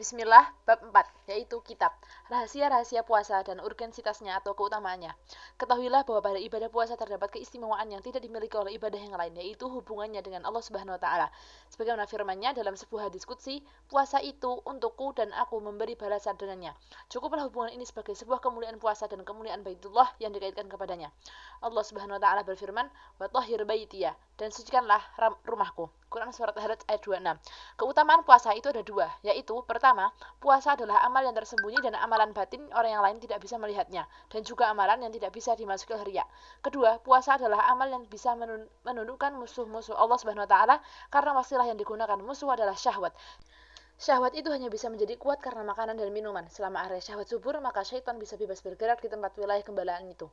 Bismillah, bab 4, yaitu kitab. Rahasia-rahasia puasa dan urgensitasnya atau keutamaannya. Ketahuilah bahwa pada ibadah puasa terdapat keistimewaan yang tidak dimiliki oleh ibadah yang lain, yaitu hubungannya dengan Allah Subhanahu wa taala. Sebagaimana firman-Nya dalam sebuah hadis qudsi, puasa itu untukku dan aku memberi balasan dengannya. Cukuplah hubungan ini sebagai sebuah kemuliaan puasa dan kemuliaan Baitullah yang dikaitkan kepadanya. Allah Subhanahu wa taala berfirman, "Wa tahhir baitiya," dan sucikanlah rumahku. Quran surat Al-Hajj ayat 26. Keutamaan puasa itu ada dua, yaitu pertama, puasa adalah amal yang tersembunyi dan amalan batin orang yang lain tidak bisa melihatnya, dan juga amalan yang tidak bisa dimasuki oleh riya. Kedua, puasa adalah amal yang bisa menundukkan musuh-musuh Allah Subhanahu wa taala karena wasilah yang digunakan musuh adalah syahwat. Syahwat itu hanya bisa menjadi kuat karena makanan dan minuman. Selama area syahwat subur, maka syaitan bisa bebas bergerak di tempat wilayah gembalaan itu.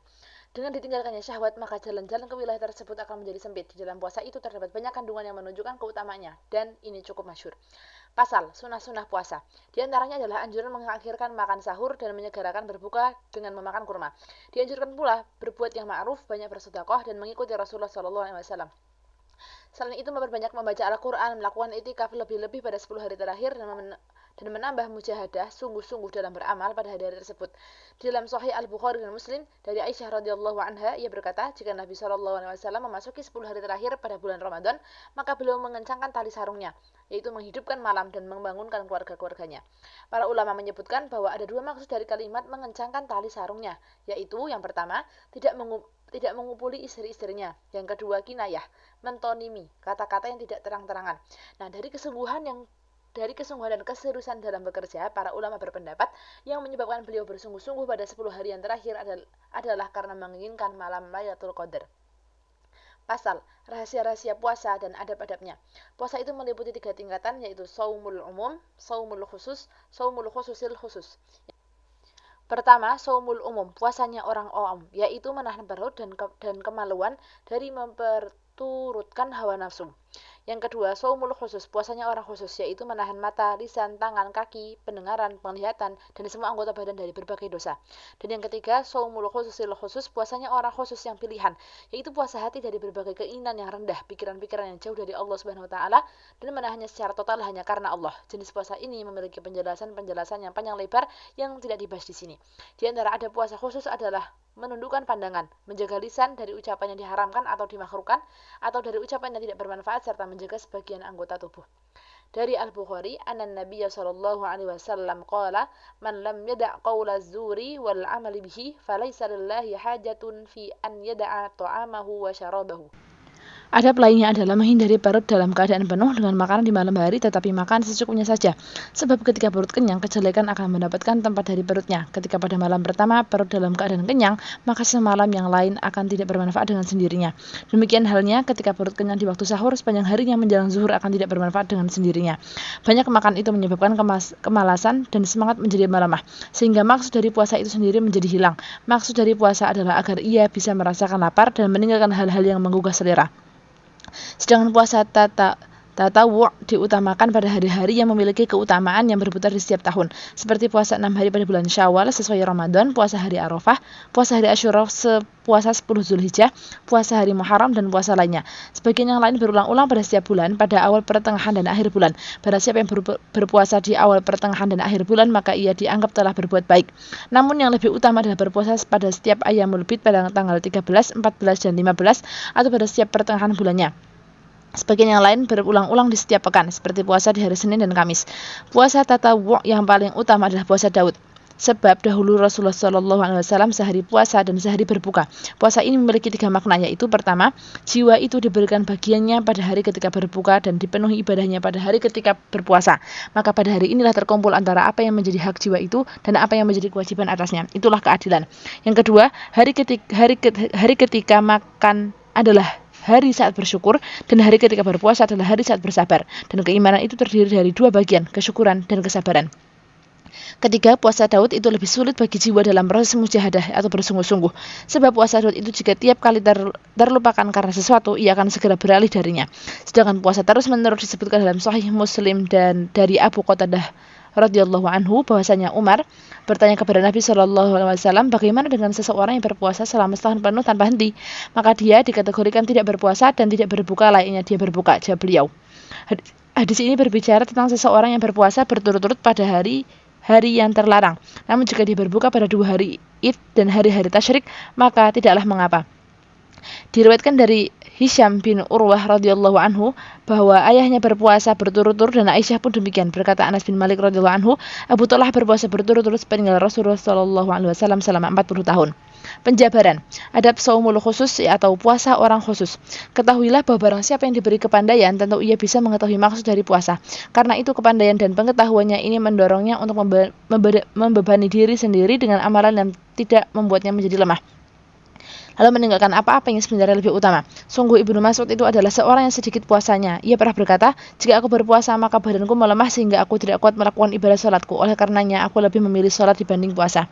Dengan ditinggalkannya syahwat, maka jalan-jalan ke wilayah tersebut akan menjadi sempit. Di dalam puasa itu terdapat banyak kandungan yang menunjukkan keutamaannya, dan ini cukup masyhur. Pasal, sunnah-sunnah puasa. Di antaranya adalah anjuran mengakhirkan makan sahur dan menyegerakan berbuka dengan memakan kurma. Dianjurkan pula berbuat yang ma'ruf, banyak bersedekah, dan mengikuti Rasulullah SAW. Selain itu memperbanyak membaca Al-Quran, melakukan itikaf lebih-lebih pada 10 hari terakhir, dan menambah mujahadah sungguh-sungguh dalam beramal pada hari-hari tersebut. Di dalam Sahih Al-Bukhari dan Muslim dari Aisyah radhiyallahu anha, ia berkata, jika Nabi SAW memasuki 10 hari terakhir pada bulan Ramadan, maka beliau mengencangkan tali sarungnya, yaitu menghidupkan malam dan membangunkan keluarga-keluarganya. Para ulama menyebutkan bahwa ada dua maksud dari kalimat mengencangkan tali sarungnya, yaitu yang pertama, tidak mengupuli istri-istrinya. Yang kedua, kinayah, mentonimi, kata-kata yang tidak terang-terangan. Nah, dari kesungguhan dan keseriusan dalam bekerja, para ulama berpendapat yang menyebabkan beliau bersungguh-sungguh pada 10 hari yang terakhir adalah karena menginginkan malam Lailatul Qadar. Pasal, rahasia-rahasia puasa dan adab-adabnya. Puasa itu meliputi 3 tingkatan, yaitu shaumul umum, shaumul khusus, shaumul khususil khusus. Pertama, shaumul umum, puasanya orang awam, yaitu menahan perut dan kemaluan dari memperturutkan hawa nafsu. Yang kedua, shaumul khusus, puasanya orang khusus, yaitu menahan mata, lisan, tangan, kaki, pendengaran, penglihatan, dan semua anggota badan dari berbagai dosa. Dan yang ketiga, shaumul khususil khusus, puasanya orang khusus yang pilihan, yaitu puasa hati dari berbagai keinginan yang rendah, pikiran-pikiran yang jauh dari Allah Subhanahu wa taala, dan menahannya secara total hanya karena Allah. Jenis puasa ini memiliki penjelasan yang panjang lebar yang tidak dibahas di sini. Di antara ada puasa khusus adalah menundukkan pandangan, menjaga lisan dari ucapan yang diharamkan atau dimakruhkan, atau dari ucapan yang tidak bermanfaat, serta menjaga sebagian anggota tubuh. Dari Al-Bukhari, anna Nabiya sallallahu alaihi wasallam qala, man lam yada' qawla zuri wal amali bihi, falaysa lillahi hajatun fi an yada'a ta'amahu wa syarabahu. Adab lainnya adalah menghindari perut dalam keadaan penuh dengan makanan di malam hari, tetapi makan secukupnya saja. Sebab ketika perut kenyang, kejelekan akan mendapatkan tempat dari perutnya. Ketika pada malam pertama perut dalam keadaan kenyang, maka semalam yang lain akan tidak bermanfaat dengan sendirinya. Demikian halnya ketika perut kenyang di waktu sahur, sepanjang harinya menjelang zuhur akan tidak bermanfaat dengan sendirinya. Banyak makan itu menyebabkan kemalasan dan semangat menjadi melemah, sehingga maksud dari puasa itu sendiri menjadi hilang. Maksud dari puasa adalah agar ia bisa merasakan lapar dan meninggalkan hal-hal yang menggugah selera. Sedangkan puasa tatawu' diutamakan pada hari-hari yang memiliki keutamaan yang berputar di setiap tahun, seperti puasa 6 hari pada bulan Syawal sesuai Ramadan, puasa hari Arafah, puasa hari Asyura, puasa 10 Zulhijjah, puasa hari Muharram, dan puasa lainnya. Sebagian yang lain berulang-ulang pada setiap bulan, pada awal, pertengahan, dan akhir bulan. Barang siapa yang berpuasa di awal, pertengahan, dan akhir bulan, maka ia dianggap telah berbuat baik. Namun yang lebih utama adalah berpuasa pada setiap Ayyamul Bid pada tanggal 13, 14, dan 15, atau pada setiap pertengahan bulannya. Sebagian yang lain berulang-ulang di setiap pekan, seperti puasa di hari Senin dan Kamis. Puasa tatawu' yang paling utama adalah puasa Daud. Sebab dahulu Rasulullah SAW sehari puasa dan sehari berbuka. Puasa ini memiliki 3 makna, yaitu pertama, jiwa itu diberikan bagiannya pada hari ketika berbuka dan dipenuhi ibadahnya pada hari ketika berpuasa. Maka pada hari inilah terkumpul antara apa yang menjadi hak jiwa itu dan apa yang menjadi kewajiban atasnya. Itulah keadilan. Yang kedua, hari ketika makan adalah hari saat bersyukur, dan hari ketika berpuasa adalah hari saat bersabar. Dan keimanan itu terdiri dari 2 bagian, kesyukuran dan kesabaran. Ketiga, puasa Daud itu lebih sulit bagi jiwa dalam proses mujahadah atau bersungguh-sungguh. Sebab puasa Daud itu jika tiap kali terlupakan karena sesuatu, ia akan segera beralih darinya. Sedangkan puasa terus-menerus disebutkan dalam Sahih Muslim dan dari Abu Qatadah radhiyallahu anhu bahwasanya Umar bertanya kepada Nabi SAW, bagaimana dengan seseorang yang berpuasa selama setahun penuh tanpa henti? Maka dia dikategorikan tidak berpuasa dan tidak berbuka layaknya dia berbuka, jawab beliau. Hadis ini berbicara tentang seseorang yang berpuasa berturut-turut pada hari yang terlarang. Namun jika dia berbuka pada 2 hari Id dan hari-hari tasyrik, maka tidaklah mengapa. Diriwayatkan dari Hisham bin Urwah radhiyallahu anhu bahwa ayahnya berpuasa berturut-turut dan Aisyah pun demikian. Berkata Anas bin Malik radhiyallahu anhu, Abu Talha berpuasa berturut-turut sepeninggal Rasulullah sallallahu alaihi wasallam selama 40 tahun. Penjabaran, adab saumul khusus atau puasa orang khusus. Ketahuilah bahwa barang siapa yang diberi kepandaian, tentu ia bisa mengetahui maksud dari puasa. Karena itu kepandaian dan pengetahuannya ini mendorongnya untuk membebani diri sendiri dengan amalan yang tidak membuatnya menjadi lemah, lalu meninggalkan apa-apa yang sebenarnya lebih utama. Sungguh Ibnu Mas'ud itu adalah seorang yang sedikit puasanya. Ia pernah berkata, jika aku berpuasa maka badanku melemah sehingga aku tidak kuat melakukan ibadah sholatku. Oleh karenanya aku lebih memilih sholat dibanding puasa.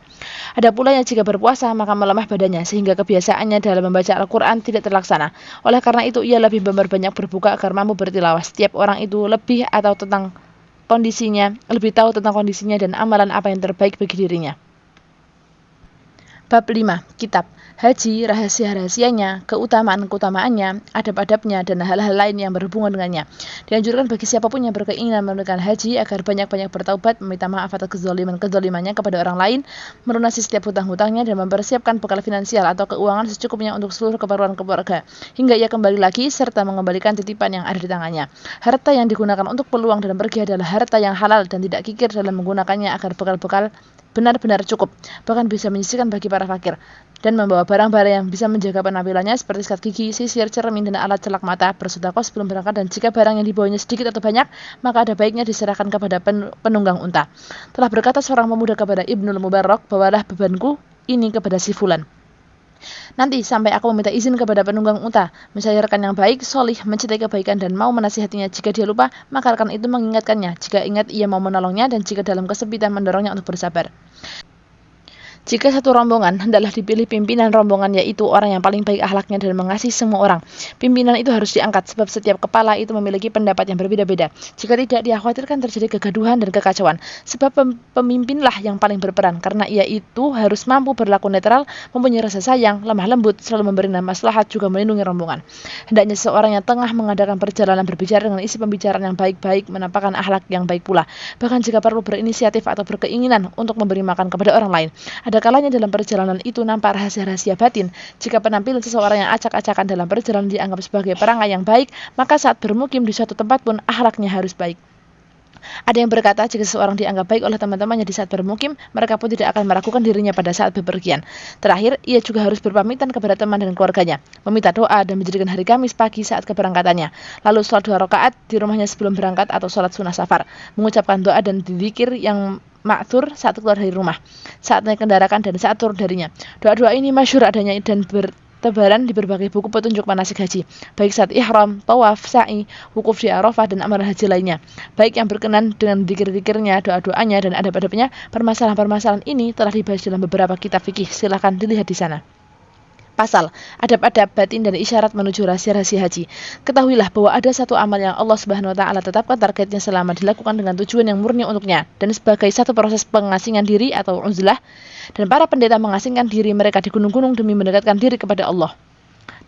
Ada pula yang jika berpuasa maka melemah badannya sehingga kebiasaannya dalam membaca Al-Quran tidak terlaksana. Oleh karena itu ia lebih memperbanyak berbuka agar mampu bertilawah. Setiap orang itu lebih tahu tentang kondisinya dan amalan apa yang terbaik bagi dirinya. Bab 5. Kitab Haji, rahasia-rahasianya, keutamaan-keutamaannya, adab-adabnya, dan hal-hal lain yang berhubungan dengannya. Dianjurkan bagi siapapun yang berkeinginan menunaikan haji agar banyak-banyak bertaubat, meminta maaf atas kezalimannya kepada orang lain, melunasi setiap hutang-hutangnya, dan mempersiapkan bekal finansial atau keuangan secukupnya untuk seluruh keperluan keluarga, hingga ia kembali lagi, serta mengembalikan titipan yang ada di tangannya. Harta yang digunakan untuk peluang dan pergi adalah harta yang halal dan tidak kikir dalam menggunakannya agar bekal-bekal benar-benar cukup, bahkan bisa menyisihkan bagi para fakir, dan membawa barang-barang yang bisa menjaga penampilannya seperti sikat gigi, sisir, cermin, dan alat celak mata, bersedekah sebelum berangkat, dan jika barang yang dibawanya sedikit atau banyak, maka ada baiknya diserahkan kepada penunggang unta. Telah berkata seorang pemuda kepada Ibnul Mubarak, bawalah bebanku ini kepada si fulan. Nanti sampai aku meminta izin kepada penunggang unta, mencairkan yang baik, solih, mencintai kebaikan dan mau menasihatinya. Jika dia lupa, maka rekan itu mengingatkannya. Jika ingat, ia mau menolongnya, dan jika dalam kesempitan mendorongnya untuk bersabar. Jika satu rombongan, hendaklah dipilih pimpinan rombongan, yaitu orang yang paling baik akhlaknya dan mengasihi semua orang. Pimpinan itu harus diangkat, sebab setiap kepala itu memiliki pendapat yang berbeda-beda. Jika tidak, dia khawatirkan terjadi kegaduhan dan kekacauan. Sebab pemimpinlah yang paling berperan, karena ia itu harus mampu berlaku netral, mempunyai rasa sayang, lemah lembut, selalu memberi maslahat, juga melindungi rombongan. Hendaknya seseorang yang tengah mengadakan perjalanan berbicara dengan isi pembicaraan yang baik-baik, menampakkan akhlak yang baik pula. Bahkan jika perlu berinisiatif atau berkeinginan untuk memberi makan kepada orang lain. Ada kalanya dalam perjalanan itu nampak rahasia-rahasia batin. Jika penampilan seseorang yang acak-acakan dalam perjalanan dianggap sebagai perangai yang baik, maka saat bermukim di suatu tempat pun akhlaknya harus baik. Ada yang berkata, jika seseorang dianggap baik oleh teman-temannya di saat bermukim, mereka pun tidak akan meragukan dirinya pada saat bepergian. Terakhir, ia juga harus berpamitan kepada teman dan keluarganya, meminta doa dan menjadikan hari Kamis pagi saat keberangkatannya. Lalu sholat 2 rakaat di rumahnya sebelum berangkat atau sholat sunnah safar, mengucapkan doa dan dzikir yang ma'thur saat keluar dari rumah, saat naik kendaraan dan saat turun darinya. Doa-doa ini masyhur adanya dan bertebaran di berbagai buku petunjuk manasik haji, baik saat ihram, tawaf, sa'i, wukuf di Arafah, dan amalan haji lainnya, baik yang berkenan dengan dzikir-dzikirnya, doa-doanya, dan adab-adabnya. Permasalahan-permasalahan ini telah dibahas dalam beberapa kitab fikih. Silakan dilihat di sana. Pasal, adab-adab batin dan isyarat menuju rahasia-rahasia haji. Ketahuilah bahwa ada satu amal yang Allah Subhanahu wa Ta'ala tetapkan targetnya selama dilakukan dengan tujuan yang murni untuknya, dan sebagai satu proses pengasingan diri atau uzlah, dan para pendeta mengasingkan diri mereka di gunung-gunung demi mendekatkan diri kepada Allah.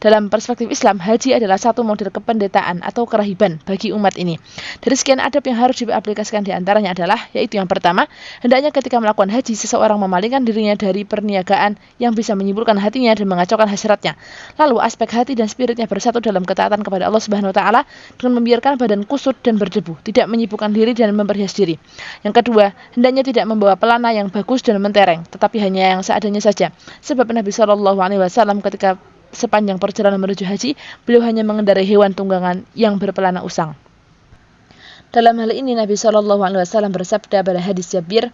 Dalam perspektif Islam, haji adalah satu model kependetaan atau kerahiban bagi umat ini. Dari sekian adab yang harus diaplikasikan diantaranya adalah, yaitu yang pertama, hendaknya ketika melakukan haji, seseorang memalingkan dirinya dari perniagaan yang bisa menyimpulkan hatinya dan mengacaukan hasratnya. Lalu aspek hati dan spiritnya bersatu dalam ketaatan kepada Allah Subhanahu wa Ta'ala dengan membiarkan badan kusut dan berdebu, tidak menyibukkan diri dan memperhias diri. Yang kedua, hendaknya tidak membawa pelana yang bagus dan mentereng, tetapi hanya yang seadanya saja. Sebab Nabi SAW ketika sepanjang perjalanan menuju haji, beliau hanya mengendarai hewan tunggangan yang berpelana usang. Dalam hal ini Nabi SAW bersabda pada hadis Jabir,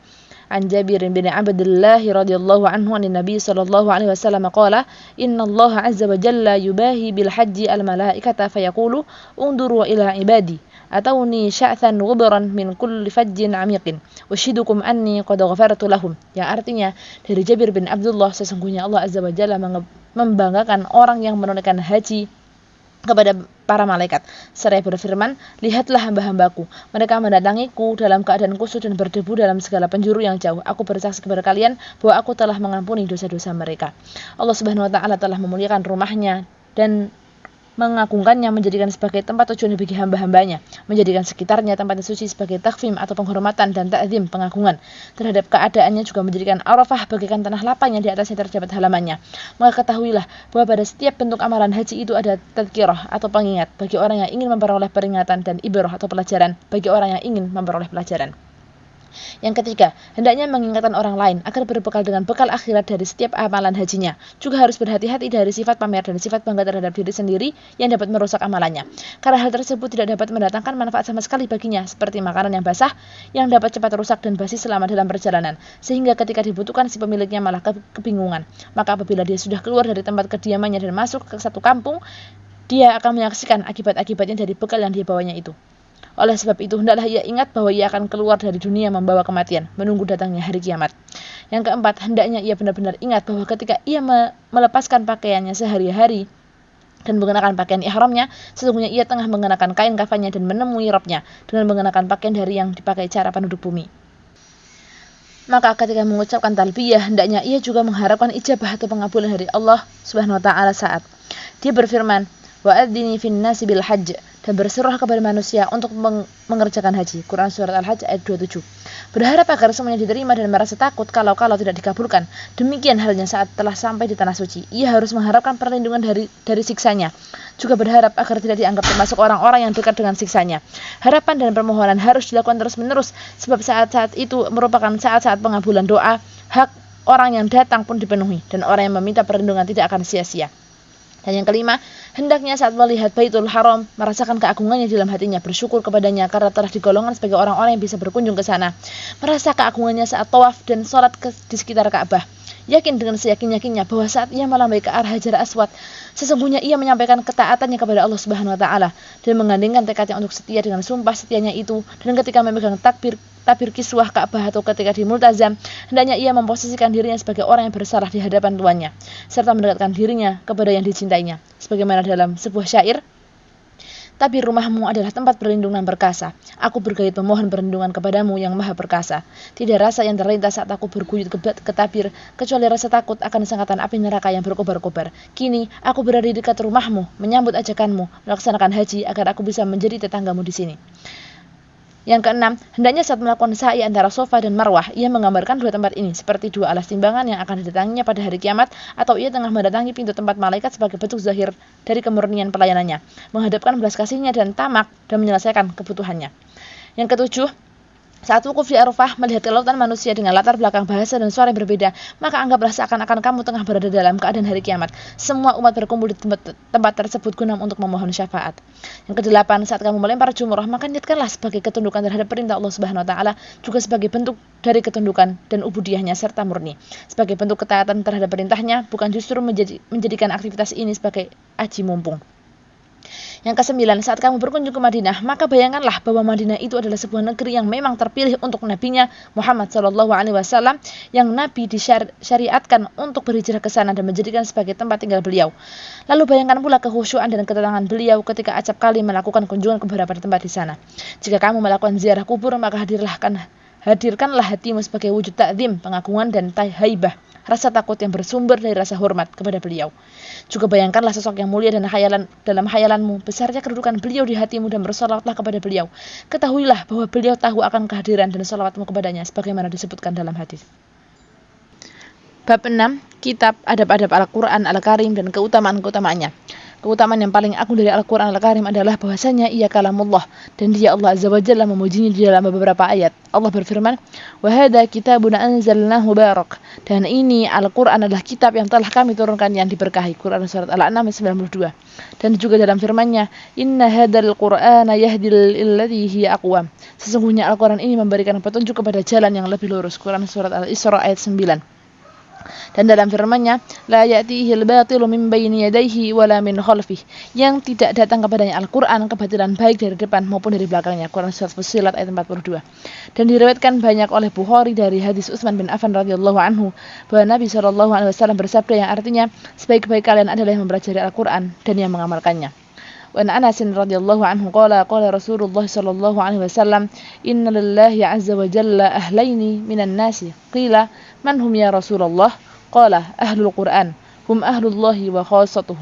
an Jabir bin Abdullah radhiyallahu anhu an Nabi sallallahu alaihi wasallam qala, inna Allah azza wa jalla yubahi bil haji al malaikata fayaqulu unduru ila ibadi atawni sya'than ghubran min kulli fajjin amiqin ushidukum anni qad ghafartu lahum. Yang artinya dari Jabir bin Abdullah, sesungguhnya Allah azza wa jalla membanggakan orang yang menunaikan haji kepada para malaikat. Seraya berfirman, lihatlah hamba-hambaku, mereka mendatangiku dalam keadaan kusut dan berdebu dalam segala penjuru yang jauh. Aku bersaksi kepada kalian bahwa aku telah mengampuni dosa-dosa mereka. Allah Subhanahu wa Ta'ala telah memuliakan rumahnya dan mengagungkannya, menjadikan sebagai tempat tujuan bagi hamba-hambanya, menjadikan sekitarnya tempat suci sebagai takfim atau penghormatan dan ta'zim, pengagungan terhadap keadaannya, juga menjadikan Arafah bagaikan tanah lapang yang di atasnya terdapat halamannya. Maka ketahuilah bahwa pada setiap bentuk amalan haji itu ada tadhkirah atau pengingat bagi orang yang ingin memperoleh peringatan, dan ibrah atau pelajaran bagi orang yang ingin memperoleh pelajaran. Yang ketiga, hendaknya mengingatkan orang lain agar berbekal dengan bekal akhirat dari setiap amalan hajinya. Juga harus berhati-hati dari sifat pamer dan sifat bangga terhadap diri sendiri yang dapat merusak amalannya. Karena hal tersebut tidak dapat mendatangkan manfaat sama sekali baginya, seperti makanan yang basah yang dapat cepat rusak dan basi selama dalam perjalanan, sehingga ketika dibutuhkan si pemiliknya malah kebingungan. Maka apabila dia sudah keluar dari tempat kediamannya dan masuk ke satu kampung, dia akan menyaksikan akibat-akibatnya dari bekal yang dia bawanya itu. Oleh sebab itu, hendaklah ia ingat bahwa ia akan keluar dari dunia membawa kematian, menunggu datangnya hari kiamat. Yang keempat, hendaknya ia benar-benar ingat bahwa ketika ia melepaskan pakaiannya sehari-hari dan mengenakan pakaian ihramnya, sesungguhnya ia tengah mengenakan kain kafannya dan menemui Rabb-nya dengan mengenakan pakaian dari yang dipakai cara penduduk bumi. Maka ketika mengucapkan talbiyah, hendaknya ia juga mengharapkan ijabah atau pengabulan dari Allah Subhanahu wa taala saat dia berfirman, "Wa'adzini fin nasi bil hajj," dan berserulah kepada manusia untuk mengerjakan haji. Quran Surat Al-Hajj ayat 27. Berharap agar semuanya diterima dan merasa takut kalau tidak dikabulkan. Demikian halnya saat telah sampai di tanah suci. Ia harus mengharapkan perlindungan dari siksanya. Juga berharap agar tidak dianggap termasuk orang-orang yang dekat dengan siksanya. Harapan dan permohonan harus dilakukan terus-menerus, sebab saat-saat itu merupakan saat-saat pengabulan doa. Hak orang yang datang pun dipenuhi, dan orang yang meminta perlindungan tidak akan sia-sia. Dan yang kelima, hendaknya saat melihat Baitul Haram, merasakan keagungannya dalam hatinya, bersyukur kepadanya karena telah digolongkan sebagai orang-orang yang bisa berkunjung ke sana. Merasa keagungannya saat tawaf dan sholat di sekitar Ka'bah. Yakin dengan seyakin-yakinnya bahwa saat ia melambai ke arah Hajar Aswad, sesungguhnya ia menyampaikan ketaatannya kepada Allah Subhanahu wa taala dan menggandengkan tekadnya untuk setia dengan sumpah setianya itu. Dan ketika memegang tabir kiswah Ka'bah atau ketika di Multazam, hendaknya ia memposisikan dirinya sebagai orang yang bersalah di hadapan tuannya, serta mendekatkan dirinya kepada yang dicintainya. Sebagaimana dalam sebuah syair, "Tabir rumahmu adalah tempat perlindungan perkasa. Aku bergayut memohon perlindungan kepadamu yang maha perkasa. Tidak rasa yang terlintas saat aku berguyut ke tabir, kecuali rasa takut akan sengatan api neraka yang berkobar-kobar. Kini, aku berada di dekat rumahmu, menyambut ajakanmu, melaksanakan haji agar aku bisa menjadi tetanggamu di sini." Yang keenam, hendaknya saat melakukan sa'i antara Safa dan Marwah, ia menggambarkan dua tempat ini seperti dua alas timbangan yang akan didatanginya pada hari kiamat, atau ia tengah mendatangi pintu tempat malaikat sebagai bentuk zahir dari kemurnian pelayanannya, menghadapkan belas kasihnya dan tamak dan menyelesaikan kebutuhannya. Yang ketujuh, saat wukuf di Arafah melihat kelautan manusia dengan latar belakang bahasa dan suara yang berbeda, maka anggaplah seakan-akan kamu tengah berada dalam keadaan hari kiamat. Semua umat berkumpul di tempat tersebut guna untuk memohon syafaat. Yang kedelapan, saat kamu melempar jumrah, maka niatkanlah sebagai ketundukan terhadap perintah Allah Subhanahu wa taala, juga sebagai bentuk dari ketundukan dan ubudiyahnya serta murni. Sebagai bentuk ketaatan terhadap perintahnya, bukan justru menjadikan aktivitas ini sebagai aji mumpung. Yang kesembilan, saat kamu berkunjung ke Madinah, maka bayangkanlah bahwa Madinah itu adalah sebuah negeri yang memang terpilih untuk nabinya Muhammad SAW, yang Nabi disyariatkan untuk berhijrah ke sana dan menjadikan sebagai tempat tinggal beliau. Lalu bayangkan pula kekhusyuan dan ketenangan beliau ketika acap kali melakukan kunjungan ke beberapa tempat di sana. Jika kamu melakukan ziarah kubur, maka hadirkanlah hatimu sebagai wujud ta'zim, pengagungan dan haibah, rasa takut yang bersumber dari rasa hormat kepada beliau. Juga bayangkanlah sosok yang mulia dan dalam hayalanmu, besarnya kedudukan beliau di hatimu, dan bersolawatlah kepada beliau. Ketahuilah bahwa beliau tahu akan kehadiran dan solawatmu kepadanya, sebagaimana disebutkan dalam hadis. Bab 6. Kitab Adab-adab Al-Quran Al-Karim dan keutamaan-keutamaannya. Keutamaan yang paling agung dari Al-Quran Al-Karim adalah bahwasanya ia kalamullah, dan dia Allah Azza wa Jalla memujinya di dalam beberapa ayat. Allah berfirman, "Wa hadza kitabun anzalnahu barak." Dan ini Al-Quran adalah kitab yang telah kami turunkan yang diberkahi. Quran Surat Al-An'am 92. Dan juga dalam firman-Nya, "Inna hadzal Qur'ana yahdi lillati hiya aqwam." Sesungguhnya Al-Quran ini memberikan petunjuk kepada jalan yang lebih lurus. Quran Surat Al-Isra ayat 9. Dan dalam firman-Nya, "La ya'tihi al-batilu min bayni yadayhi wala min khalfihi." Yang tidak datang kepadanya Al-Quran kebatilan baik dari depan maupun dari belakangnya. Quran Surat Fussilat ayat 42. Dan diriwayatkan banyak oleh Bukhari dari hadis Utsman bin Affan radhiyallahu anhu bahwa Nabi SAW bersabda yang artinya, sebaik-baik kalian adalah yang mempelajari Al-Quran dan yang mengamalkannya. Wa Anas radhiyallahu anhu qala Rasulullah sallallahu alaihi wasallam, "Inna lillahi 'azza wa jalla ahlaini minan nasi." Qila, "Man hum ya Rasulullah?" Qala, "Ahlul Qur'an, hum ahlullahi wa khassatuhu."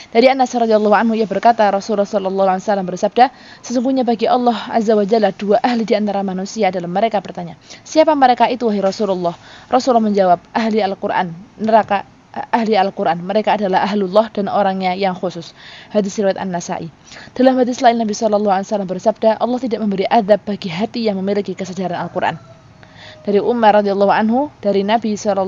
Dari Anas radhiyallahu anhu ia berkata, Rasulullah sallallahu alaihi wasallam bersabda, sesungguhnya bagi Allah azza wa jalla dua ahli di antara manusia dalam mereka bertanya, siapa mereka itu wahai Rasulullah? Rasulullah menjawab, ahli Al-Qur'an, neraka ahli Al-Qur'an. Mereka adalah ahlullah dan orangnya yang khusus. Hadis riwayat An-Nasa'i. Dalam hadis lain Nabi sallallahu alaihi wasallam bersabda, Allah tidak memberi azab bagi hati yang memiliki kesadaran Al-Qur'an. Dari Umar radhiyallahu anhu, dari Nabi SAW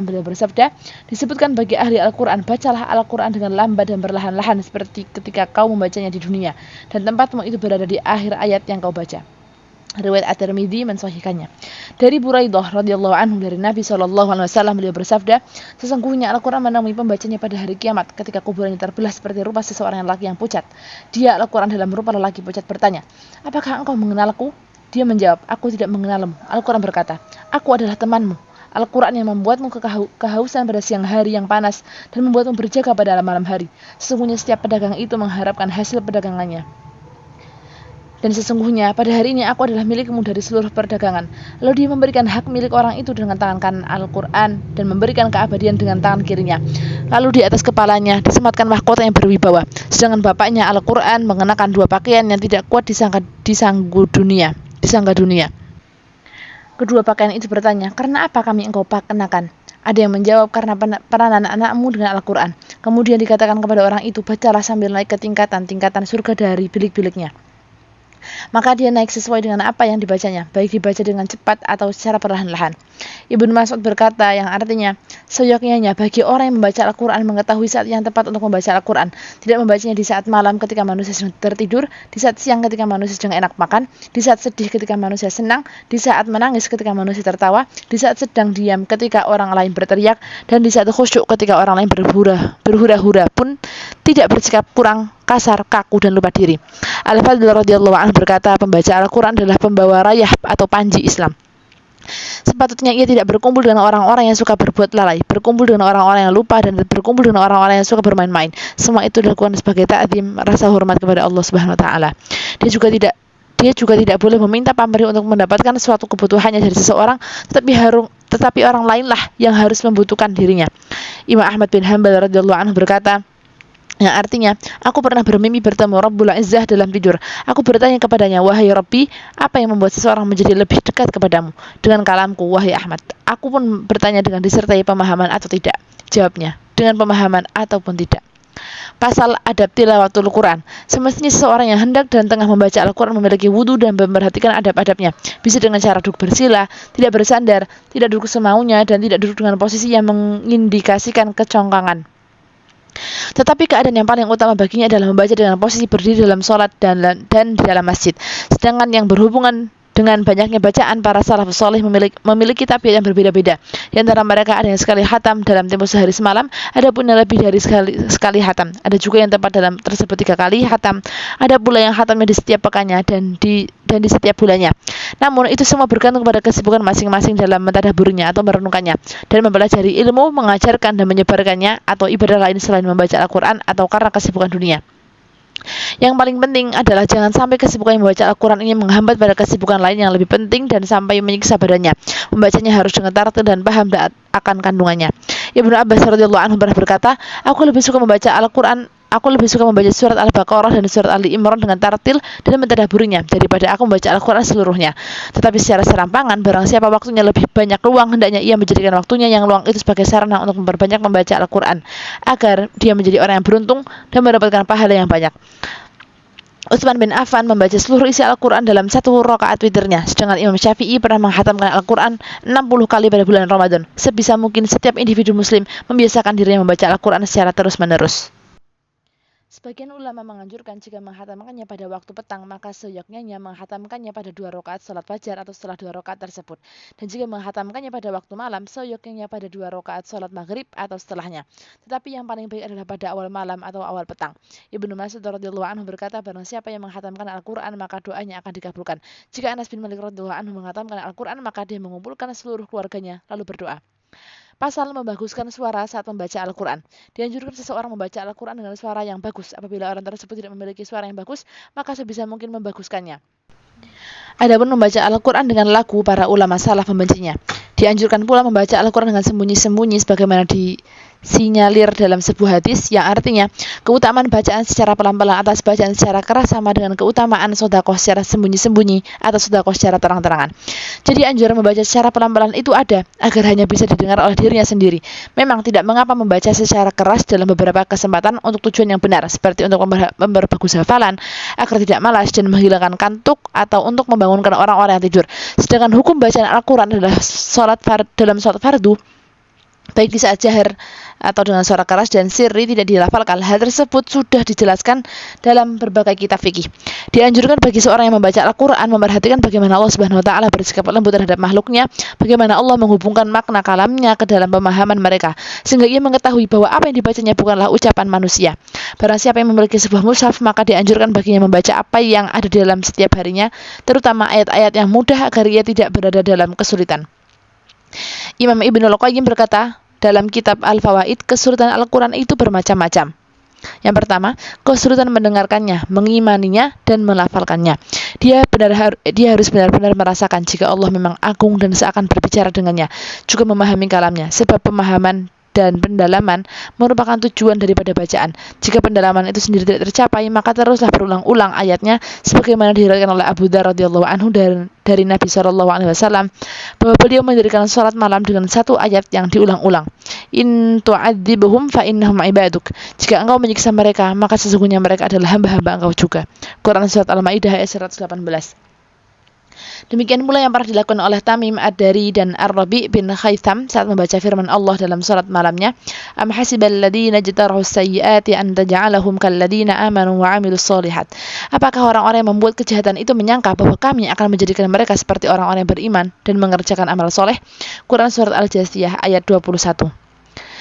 beliau bersabda, disebutkan bagi ahli Al-Quran, bacalah Al-Quran dengan lambat dan perlahan-lahan seperti ketika kau membacanya di dunia, dan tempatmu itu berada di akhir ayat yang kau baca. Riwayat At-Tirmidzi mensahihkannya. Dari Buraidah radhiyallahu anhu, dari Nabi SAW beliau bersabda, sesungguhnya Al-Quran menemui pembacanya pada hari kiamat ketika kuburannya terbelah seperti rupa seseorang lelaki yang pucat. Dia Al-Quran dalam rupa lelaki pucat bertanya, apakah engkau mengenalku? Dia menjawab, aku tidak mengenalmu. Al-Quran berkata, aku adalah temanmu. Al-Quran yang membuatmu kehausan pada siang hari yang panas dan membuatmu berjaga pada malam hari. Sesungguhnya setiap pedagang itu mengharapkan hasil perdagangannya. Dan sesungguhnya pada hari ini aku adalah milikmu dari seluruh perdagangan. Lalu dia memberikan hak milik orang itu dengan tangan kanan Al-Quran dan memberikan keabadian dengan tangan kirinya. Lalu di atas kepalanya disematkan mahkota yang berwibawa. Sedangkan bapaknya Al-Quran mengenakan dua pakaian yang tidak kuat disangga dunia. Kedua pakaian itu bertanya, karena apa kami engkau kenakan? Ada yang menjawab, karena peranan anak-anakmu dengan Al-Quran. Kemudian dikatakan kepada orang itu, bacalah sambil naik ke tingkatan surga dari bilik-biliknya. Maka dia naik sesuai dengan apa yang dibacanya, baik dibaca dengan cepat atau secara perlahan-lahan. Ibnu Mas'ud berkata, yang artinya, seyogyanya bagi orang yang membaca Al-Quran mengetahui saat yang tepat untuk membaca Al-Quran, tidak membacanya di saat malam ketika manusia sedang tertidur, di saat siang ketika manusia sedang enak makan, di saat sedih ketika manusia senang, di saat menangis ketika manusia tertawa, di saat sedang diam ketika orang lain berteriak, dan di saat khusyuk ketika orang lain berhura-hura pun tidak bersikap kurang kasar, kaku, dan lupa diri. Al-Fadl radhiyallahu anhu berkata, pembaca Al-Quran adalah pembawa rayah atau panji Islam. Sepatutnya ia tidak berkumpul dengan orang-orang yang suka berbuat lalai, berkumpul dengan orang-orang yang lupa, dan berkumpul dengan orang-orang yang suka bermain-main. Semua itu dilakukan sebagai ta'zim, rasa hormat kepada Allah Subhanahu wa taala. Dia juga tidak boleh meminta pamrih untuk mendapatkan suatu kebutuhannya dari seseorang, tetapi orang lainlah yang harus membutuhkan dirinya. Imam Ahmad bin Hanbal radhiyallahu anhu berkata, yang artinya, aku pernah bermimpi bertemu Rabbul Izzah dalam tidur. Aku bertanya kepadanya, wahai Rabbi, apa yang membuat seseorang menjadi lebih dekat kepadamu? Dengan kalamku, wahai Ahmad. Aku pun bertanya dengan disertai pemahaman atau tidak. Jawabnya, dengan pemahaman ataupun tidak. Pasal adab tilawatul Quran. Semestinya seseorang yang hendak dan tengah membaca Al-Quran memiliki wudu dan memperhatikan adab-adabnya. Bisa dengan cara duduk bersila, tidak bersandar, tidak duduk semaunya, dan tidak duduk dengan posisi yang mengindikasikan kecongkangan. Tetapi keadaan yang paling utama baginya adalah membaca dengan posisi berdiri dalam sholat dan di dalam masjid. Sedangkan yang berhubungan dengan banyaknya bacaan, para salafus saleh memiliki tabiat yang berbeda-beda. Di antara mereka ada yang sekali khatam dalam tempo sehari semalam, ada pun yang lebih dari sekali khatam. Ada juga yang tepat dalam tersebut 3 kali khatam. Ada pula yang khatamnya di setiap pekannya dan di setiap bulannya. Namun itu semua bergantung pada kesibukan masing-masing dalam mentadabburinya atau merenungkannya dan mempelajari ilmu, mengajarkan dan menyebarkannya atau ibadah lain selain membaca Al-Quran atau karena kesibukan dunia. Yang paling penting adalah jangan sampai kesibukan membaca Al-Quran ini menghambat pada kesibukan lain yang lebih penting dan sampai menyiksa badannya. Membacanya harus dengan tartil dan paham akan kandungannya. Ibnu Abbas radhiyallahu anhu pernah berkata, aku lebih suka membaca surat Al-Baqarah dan surat Ali Imran dengan tartil dan mentadabburinya daripada aku membaca Al-Quran seluruhnya. Tetapi secara serampangan, barang siapa waktunya lebih banyak luang, hendaknya ia menjadikan waktunya yang luang itu sebagai sarana untuk memperbanyak membaca Al-Quran, agar dia menjadi orang yang beruntung dan mendapatkan pahala yang banyak. Utsman bin Affan membaca seluruh isi Al-Quran dalam 1 rakaat witirnya, sedangkan Imam Syafi'i pernah menghatamkan Al-Quran 60 kali pada bulan Ramadan. Sebisa mungkin setiap individu muslim membiasakan dirinya membaca Al-Quran secara terus-menerus. Sebagian ulama menganjurkan jika menghatamkannya pada waktu petang, maka seyogyanya menghatamkannya pada 2 rakaat salat fajar atau setelah 2 rakaat tersebut. Dan jika menghatamkannya pada waktu malam, seyogyanya pada 2 rakaat salat maghrib atau setelahnya. Tetapi yang paling baik adalah pada awal malam atau awal petang. Ibnu Mas'ud radhiyallahu anhu berkata, barang siapa yang menghatamkan Al-Quran, maka doanya akan dikabulkan. Jika Anas bin Malik radhiyallahu anhu menghatamkan Al-Quran, maka dia mengumpulkan seluruh keluarganya lalu berdoa. Pasal membaguskan suara saat membaca Al-Quran. Dianjurkan seseorang membaca Al-Quran dengan suara yang bagus. Apabila orang tersebut tidak memiliki suara yang bagus, maka sebisa mungkin membaguskannya. Adapun membaca Al-Quran dengan lagu, para ulama salaf membencinya. Dianjurkan pula membaca Al-Quran dengan sembunyi-sembunyi sebagaimana sinyalir dalam sebuah hadis yang artinya keutamaan bacaan secara pelan-pelan atas bacaan secara keras sama dengan keutamaan sedekah secara sembunyi-sembunyi atau sedekah secara terang-terangan. Jadi anjuran membaca secara pelan-pelan itu ada agar hanya bisa didengar oleh dirinya sendiri. Memang tidak mengapa membaca secara keras dalam beberapa kesempatan untuk tujuan yang benar, seperti untuk memperbagus hafalan, agar tidak malas dan menghilangkan kantuk, atau untuk membangunkan orang-orang yang tidur. Sedangkan hukum bacaan Al-Quran adalah dalam sholat fardu, baik di saat jahar atau dengan suara keras dan sirri tidak dilafalkan. Hal tersebut sudah dijelaskan dalam berbagai kitab fikih. Dianjurkan bagi seorang yang membaca Al-Quran memperhatikan bagaimana Allah Subhanahu wa Ta'ala bersikap lembut terhadap makhluknya, bagaimana Allah menghubungkan makna kalamnya ke dalam pemahaman mereka, sehingga ia mengetahui bahwa apa yang dibacanya bukanlah ucapan manusia. Barang siapa yang memiliki sebuah mushaf, maka dianjurkan baginya membaca apa yang ada di dalam setiap harinya, terutama ayat-ayat yang mudah agar ia tidak berada dalam kesulitan. Imam Ibnul Qayyim berkata dalam kitab Al-Fawaid, kesulitan Al-Quran itu bermacam-macam. Yang pertama, kesulitan mendengarkannya, mengimaninya, dan melafalkannya. Dia harus benar-benar merasakan jika Allah memang agung dan seakan berbicara dengannya, juga memahami kalamnya, sebab pemahaman dan pendalaman merupakan tujuan daripada bacaan. Jika pendalaman itu sendiri tidak tercapai, maka teruslah berulang-ulang ayatnya, sebagaimana diriwayatkan oleh Abu Dzar radhiyallahu anhu dari Nabi SAW bahwa beliau mendirikan salat malam dengan satu ayat yang diulang-ulang. In tu'adzibhum fa innahum ibaduk. Jika engkau menyiksa mereka, maka sesungguhnya mereka adalah hamba-hamba engkau juga. Quran surat Al-Maidah ayat 118. Demikian pula yang pernah dilakukan oleh Tamim Ad-Dari dan Ar-Rabi bin Khaytham saat membaca firman Allah dalam salat malamnya, Am hasibal ladzina jtarahu sayyiati an taj'alahum kal ladzina amanu wa 'amilus shalihat. Apakah orang-orang yang membuat kejahatan itu menyangka bahwa kami akan menjadikan mereka seperti orang-orang yang beriman dan mengerjakan amal soleh? Quran surat Al-Jasiyah ayat 21.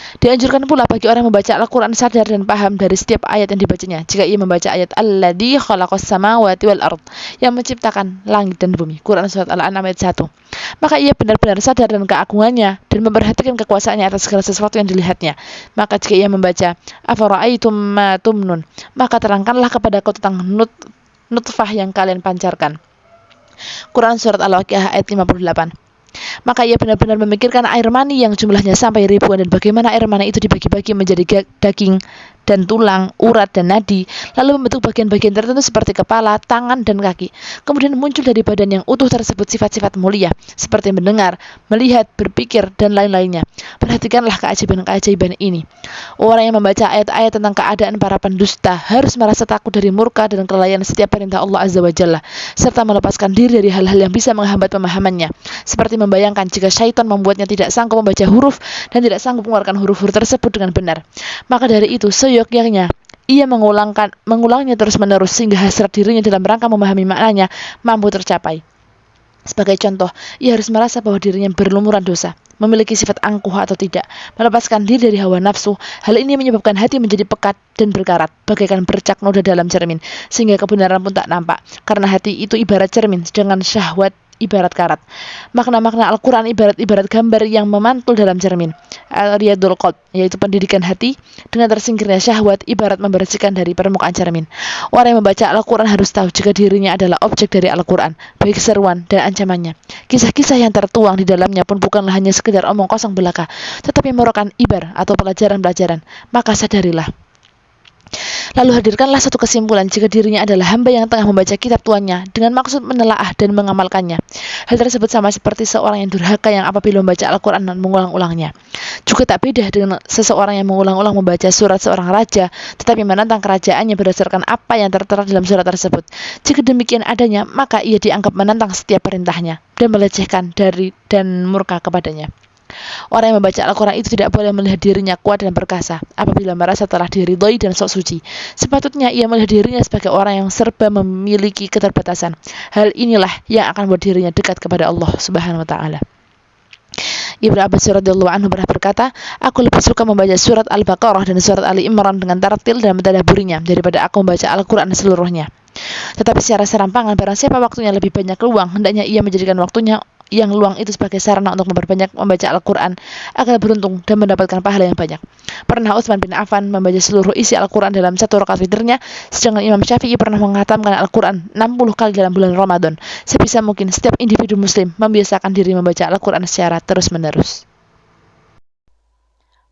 Dianjurkan pula bagi orang yang membaca Al-Quran sadar dan paham dari setiap ayat yang dibacanya. Jika ia membaca ayat Alladzi khalaqas samawati wal ard, yang menciptakan langit dan bumi, Quran surat Al-An'am ayat 1, maka ia benar-benar sadar dan keagungannya dan memperhatikan kekuasaannya atas segala sesuatu yang dilihatnya. Maka jika ia membaca Afara'aitum ma tumnun, maka terangkanlah kepadaku tentang nutfah yang kalian pancarkan, Quran surat Al-Waqiah ayat 58. Maka ia benar-benar memikirkan air mani yang jumlahnya sampai ribuan, dan bagaimana air mani itu dibagi-bagi menjadi daging dan tulang, urat dan nadi, lalu membentuk bagian-bagian tertentu seperti kepala, tangan, dan kaki. Kemudian muncul dari badan yang utuh tersebut sifat-sifat mulia, seperti mendengar, melihat, berpikir, dan lain-lainnya. Perhatikanlah keajaiban-keajaiban ini. Orang yang membaca ayat-ayat tentang keadaan para pendusta harus merasa takut dari murka dan kelalaian setiap perintah Allah Azza wa Jalla, serta melepaskan diri dari hal-hal yang bisa menghambat pemahamannya, seperti membayangkan jika syaitan membuatnya tidak sanggup membaca huruf dan tidak sanggup mengeluarkan huruf-huruf tersebut dengan benar. Maka dari itu, seyogyanya ia mengulangnya terus-menerus sehingga hasrat dirinya dalam rangka memahami maknanya mampu tercapai. Sebagai contoh, ia harus merasa bahwa dirinya berlumuran dosa, memiliki sifat angkuh atau tidak, melepaskan diri dari hawa nafsu. Hal ini menyebabkan hati menjadi pekat dan berkarat, bagaikan bercak noda dalam cermin, sehingga kebenaran pun tak nampak, karena hati itu ibarat cermin, sedangkan syahwat ibarat karat. Makna-makna Al-Quran ibarat gambar yang memantul dalam cermin. Al-Riyadul Qalb, yaitu pendidikan hati, dengan tersingkirnya syahwat ibarat membersihkan dari permukaan cermin. Orang yang membaca Al-Quran harus tahu jika dirinya adalah objek dari Al-Quran, baik seruan dan ancamannya. Kisah-kisah yang tertuang di dalamnya pun bukanlah hanya sekedar omong kosong belaka, tetapi merupakan ibar atau pelajaran-pelajaran. Maka sadarilah. Lalu hadirkanlah satu kesimpulan jika dirinya adalah hamba yang tengah membaca kitab tuannya dengan maksud menelaah dan mengamalkannya. Hal tersebut sama seperti seorang yang durhaka yang apabila membaca Al-Quran dan mengulang-ulangnya. Juga tak beda dengan seseorang yang mengulang-ulang membaca surat seorang raja, tetapi menantang kerajaannya berdasarkan apa yang tertera dalam surat tersebut. Jika demikian adanya, maka ia dianggap menantang setiap perintahnya dan melecehkan dan murka kepadanya. Orang yang membaca Al-Quran itu tidak boleh melihat dirinya kuat dan perkasa apabila merasa telah diridhoi dan sok suci. Sepatutnya ia melihat dirinya sebagai orang yang serba memiliki keterbatasan. Hal inilah yang akan membuat dirinya dekat kepada Allah Subhanahu wa Ta'ala. Ibnu Abbas radhiyallahu anhu pernah berkata, aku lebih suka membaca surat Al-Baqarah dan surat Ali Imran dengan tartil dan mentadabburinya daripada aku membaca Al-Quran seluruhnya. Tetapi secara serampangan, barang siapa waktunya lebih banyak luang, hendaknya ia menjadikan waktunya yang luang itu sebagai sarana untuk memperbanyak membaca Al-Quran agar beruntung dan mendapatkan pahala yang banyak. Pernah Utsman bin Affan membaca seluruh isi Al-Quran dalam satu rakaat witirnya, sedangkan Imam Syafi'i pernah menghatamkan Al-Quran 60 kali dalam bulan Ramadan. Sebisa mungkin setiap individu muslim membiasakan diri membaca Al-Quran secara terus-menerus.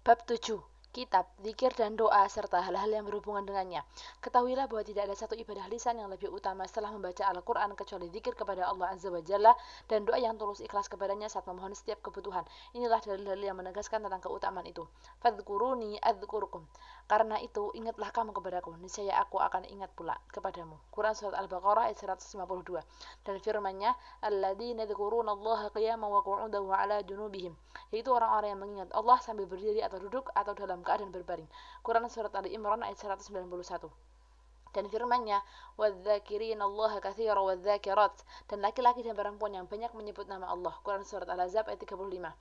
Bab 7. kitab, zikir dan doa, serta hal-hal yang berhubungan dengannya. Ketahuilah bahwa tidak ada satu ibadah lisan yang lebih utama setelah membaca Al-Quran kecuali zikir kepada Allah Azza wa Jalla dan doa yang tulus ikhlas kepadanya saat memohon setiap kebutuhan. Inilah dalil-dalil yang menegaskan tentang keutamaan itu. Fadhkuruni adzkurukum. Karena itu, ingatlah kamu kepadaku, niscaya aku akan ingat pula kepadamu. Quran Surat Al-Baqarah ayat 152. Dan firman-Nya, alladzina yadhkurunallaha qiyaman wa qu'udan wa 'ala junubihim, yaitu orang-orang yang mengingat Allah sambil berdiri atau duduk atau dalam keadaan berbaring. Quran Surat Ali Imran ayat 191. Dan firman-Nya, wadzakirinallaha katsiran wadzakirat, dan laki-laki dan perempuan yang banyak menyebut nama Allah. Quran Surat Al-Ahzab ayat 35.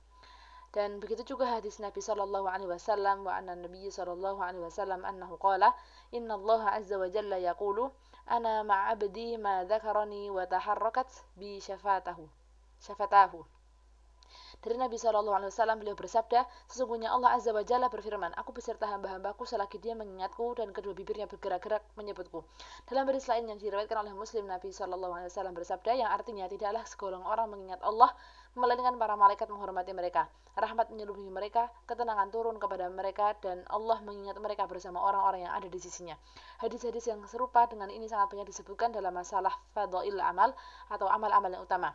Dan begitu juga hadis Nabi sallallahu alaihi wasallam, wa anna Nabi sallallahu alaihi wasallam annahu qala, innallaha azza wa jalla yaqulu, ana ma'abdi ma dzakarani wa taharrakat bi syafatahu. Dari Nabi SAW, beliau bersabda, sesungguhnya Allah Azza wa Jalla berfirman, aku beserta hamba-hambaku selagi dia mengingatku dan kedua bibirnya bergerak-gerak menyebutku. Dalam hadis lain yang diriwayatkan oleh Muslim, Nabi SAW bersabda, yang artinya tidaklah segolong orang mengingat Allah, melainkan para malaikat menghormati mereka, rahmat menyelimuti mereka, ketenangan turun kepada mereka, dan Allah mengingat mereka bersama orang-orang yang ada di sisinya. Hadis-hadis yang serupa dengan ini sangat banyak disebutkan dalam masalah fadhail amal atau amal-amal yang utama.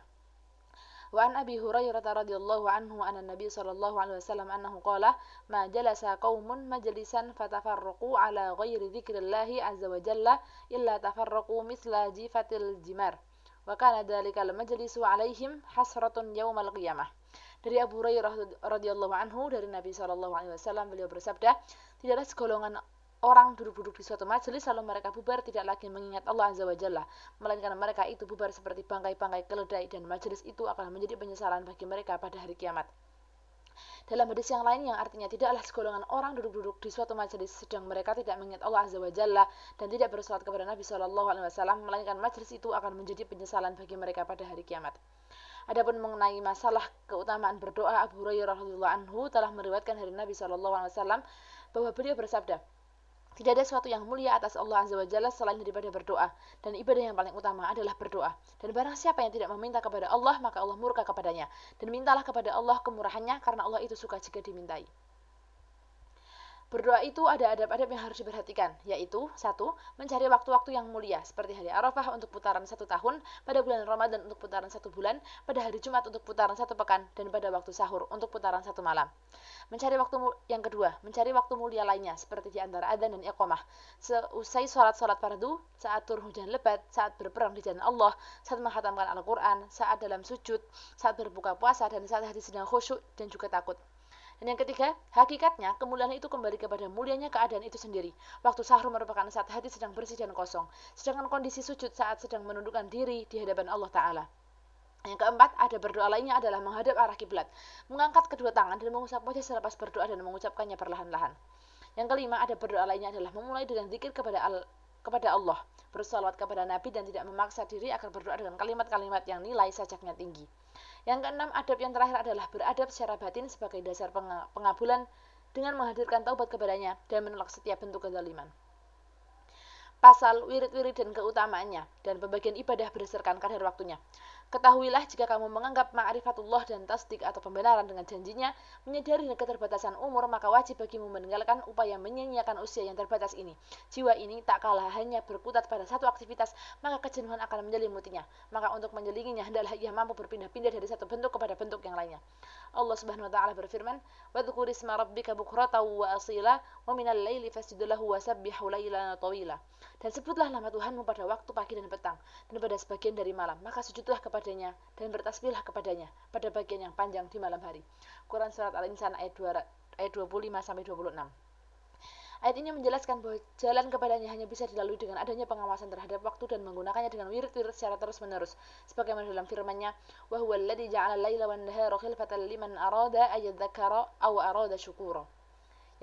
Wa an Abi Hurairah radhiyallahu anhu anna Nabi sallallahu alaihi wasallam annahu qala ma jalasa qaumun majlisan fatafarraqu ala ghairi dzikrillahi azza wa jalla illa tafarraqu mithla jifatil jimar wa kana dzalikal majlisu alaihim hasratun yaumal qiyamah. Dari Abu Hurairah radhiyallahu anhu dari Nabi sallallahu alaihi wasallam, beliau bersabda, tidaklah segolongan orang duduk-duduk di suatu majelis lalu mereka bubar tidak lagi mengingat Allah Azza wa Jalla, melainkan mereka itu bubar seperti bangkai-bangkai keledai, dan majelis itu akan menjadi penyesalan bagi mereka pada hari kiamat. Dalam hadis yang lain yang artinya tidaklah segolongan orang duduk-duduk di suatu majelis sedang mereka tidak mengingat Allah Azza wa Jalla dan tidak bersolat kepada Nabi sallallahu alaihi wasallam, melainkan majelis itu akan menjadi penyesalan bagi mereka pada hari kiamat. Adapun mengenai masalah keutamaan berdoa, Abu Hurairah radhiyallahu anhu telah meriwayatkan dari Nabi sallallahu alaihi wasallam bahwa beliau bersabda, tidak ada sesuatu yang mulia atas Allah Azza wa Jalla selain daripada berdoa, dan ibadah yang paling utama adalah berdoa. Dan barang siapa yang tidak meminta kepada Allah, maka Allah murka kepadanya. Dan mintalah kepada Allah kemurahannya, karena Allah itu suka jika dimintai. Berdoa itu ada adab-adab yang harus diperhatikan, yaitu 1. Mencari waktu-waktu yang mulia, seperti hari Arafah untuk putaran 1 tahun, pada bulan Ramadan untuk putaran 1 bulan, pada hari Jumat untuk putaran 1 pekan, dan pada waktu sahur untuk putaran 1 malam. Mencari waktu yang kedua, mencari waktu mulia lainnya, seperti di antara adzan dan iqamah, seusai sholat-sholat fardu, saat turun hujan lebat, saat berperang di jalan Allah, saat menghatamkan Al-Quran, saat dalam sujud, saat berbuka puasa, dan saat hati sedang khusyuk dan juga takut. Dan yang ketiga, hakikatnya kemuliaan itu kembali kepada mulianya keadaan itu sendiri. Waktu sahur merupakan saat hati sedang bersih dan kosong, sedangkan kondisi sujud saat sedang menundukkan diri di hadapan Allah Ta'ala. Yang keempat, ada berdoa lainnya adalah menghadap arah kiblat, mengangkat kedua tangan dan mengusap wajah selepas berdoa dan mengucapkannya perlahan-lahan. Yang kelima, ada berdoa lainnya adalah memulai dengan zikir kepada Allah, bersalawat kepada Nabi, dan tidak memaksa diri agar berdoa dengan kalimat-kalimat yang nilai sajaknya tinggi. Yang keenam, adab yang terakhir adalah beradab secara batin sebagai dasar pengabulan dengan menghadirkan taubat kepadanya dan menolak setiap bentuk kezaliman. Pasal, wirid-wirid dan keutamaannya, dan pembagian ibadah berdasarkan kadar waktunya. Ketahuilah jika kamu menganggap ma'rifatullah dan tasdik atau pembenaran dengan janjinya menyadari keterbatasan umur, maka wajib bagimu meninggalkan upaya menyia-nyiakan usia yang terbatas ini. Jiwa ini tak kalah hanya berkutat pada satu aktivitas, maka kejenuhan akan menyelimutinya. Maka untuk menyelinginya hendaklah ia mampu berpindah-pindah dari satu bentuk kepada bentuk yang lainnya. Allah Subhanahu wa taala berfirman, "Wadhkur isma rabbika bukratan wa asila wa minal laili fasjud lahu wasabbihu lailan tawila." Dan sebutlah nama Tuhanmu pada waktu pagi dan petang, dan pada sebagian dari malam, maka sujudlah kepadanya dan bertasbihlah kepadanya pada bagian yang panjang di malam hari. Quran Surat Al-Insan ayat 25-26. Ayat ini menjelaskan bahwa jalan kepadanya hanya bisa dilalui dengan adanya pengawasan terhadap waktu dan menggunakannya dengan wirid-wirid secara terus-menerus. Sebagaimana dalam firman-Nya, "Wa huwa alladzi ja'ala al-laila wan-nahara khilfatan liman arada ayyadzakara aw arada syukura."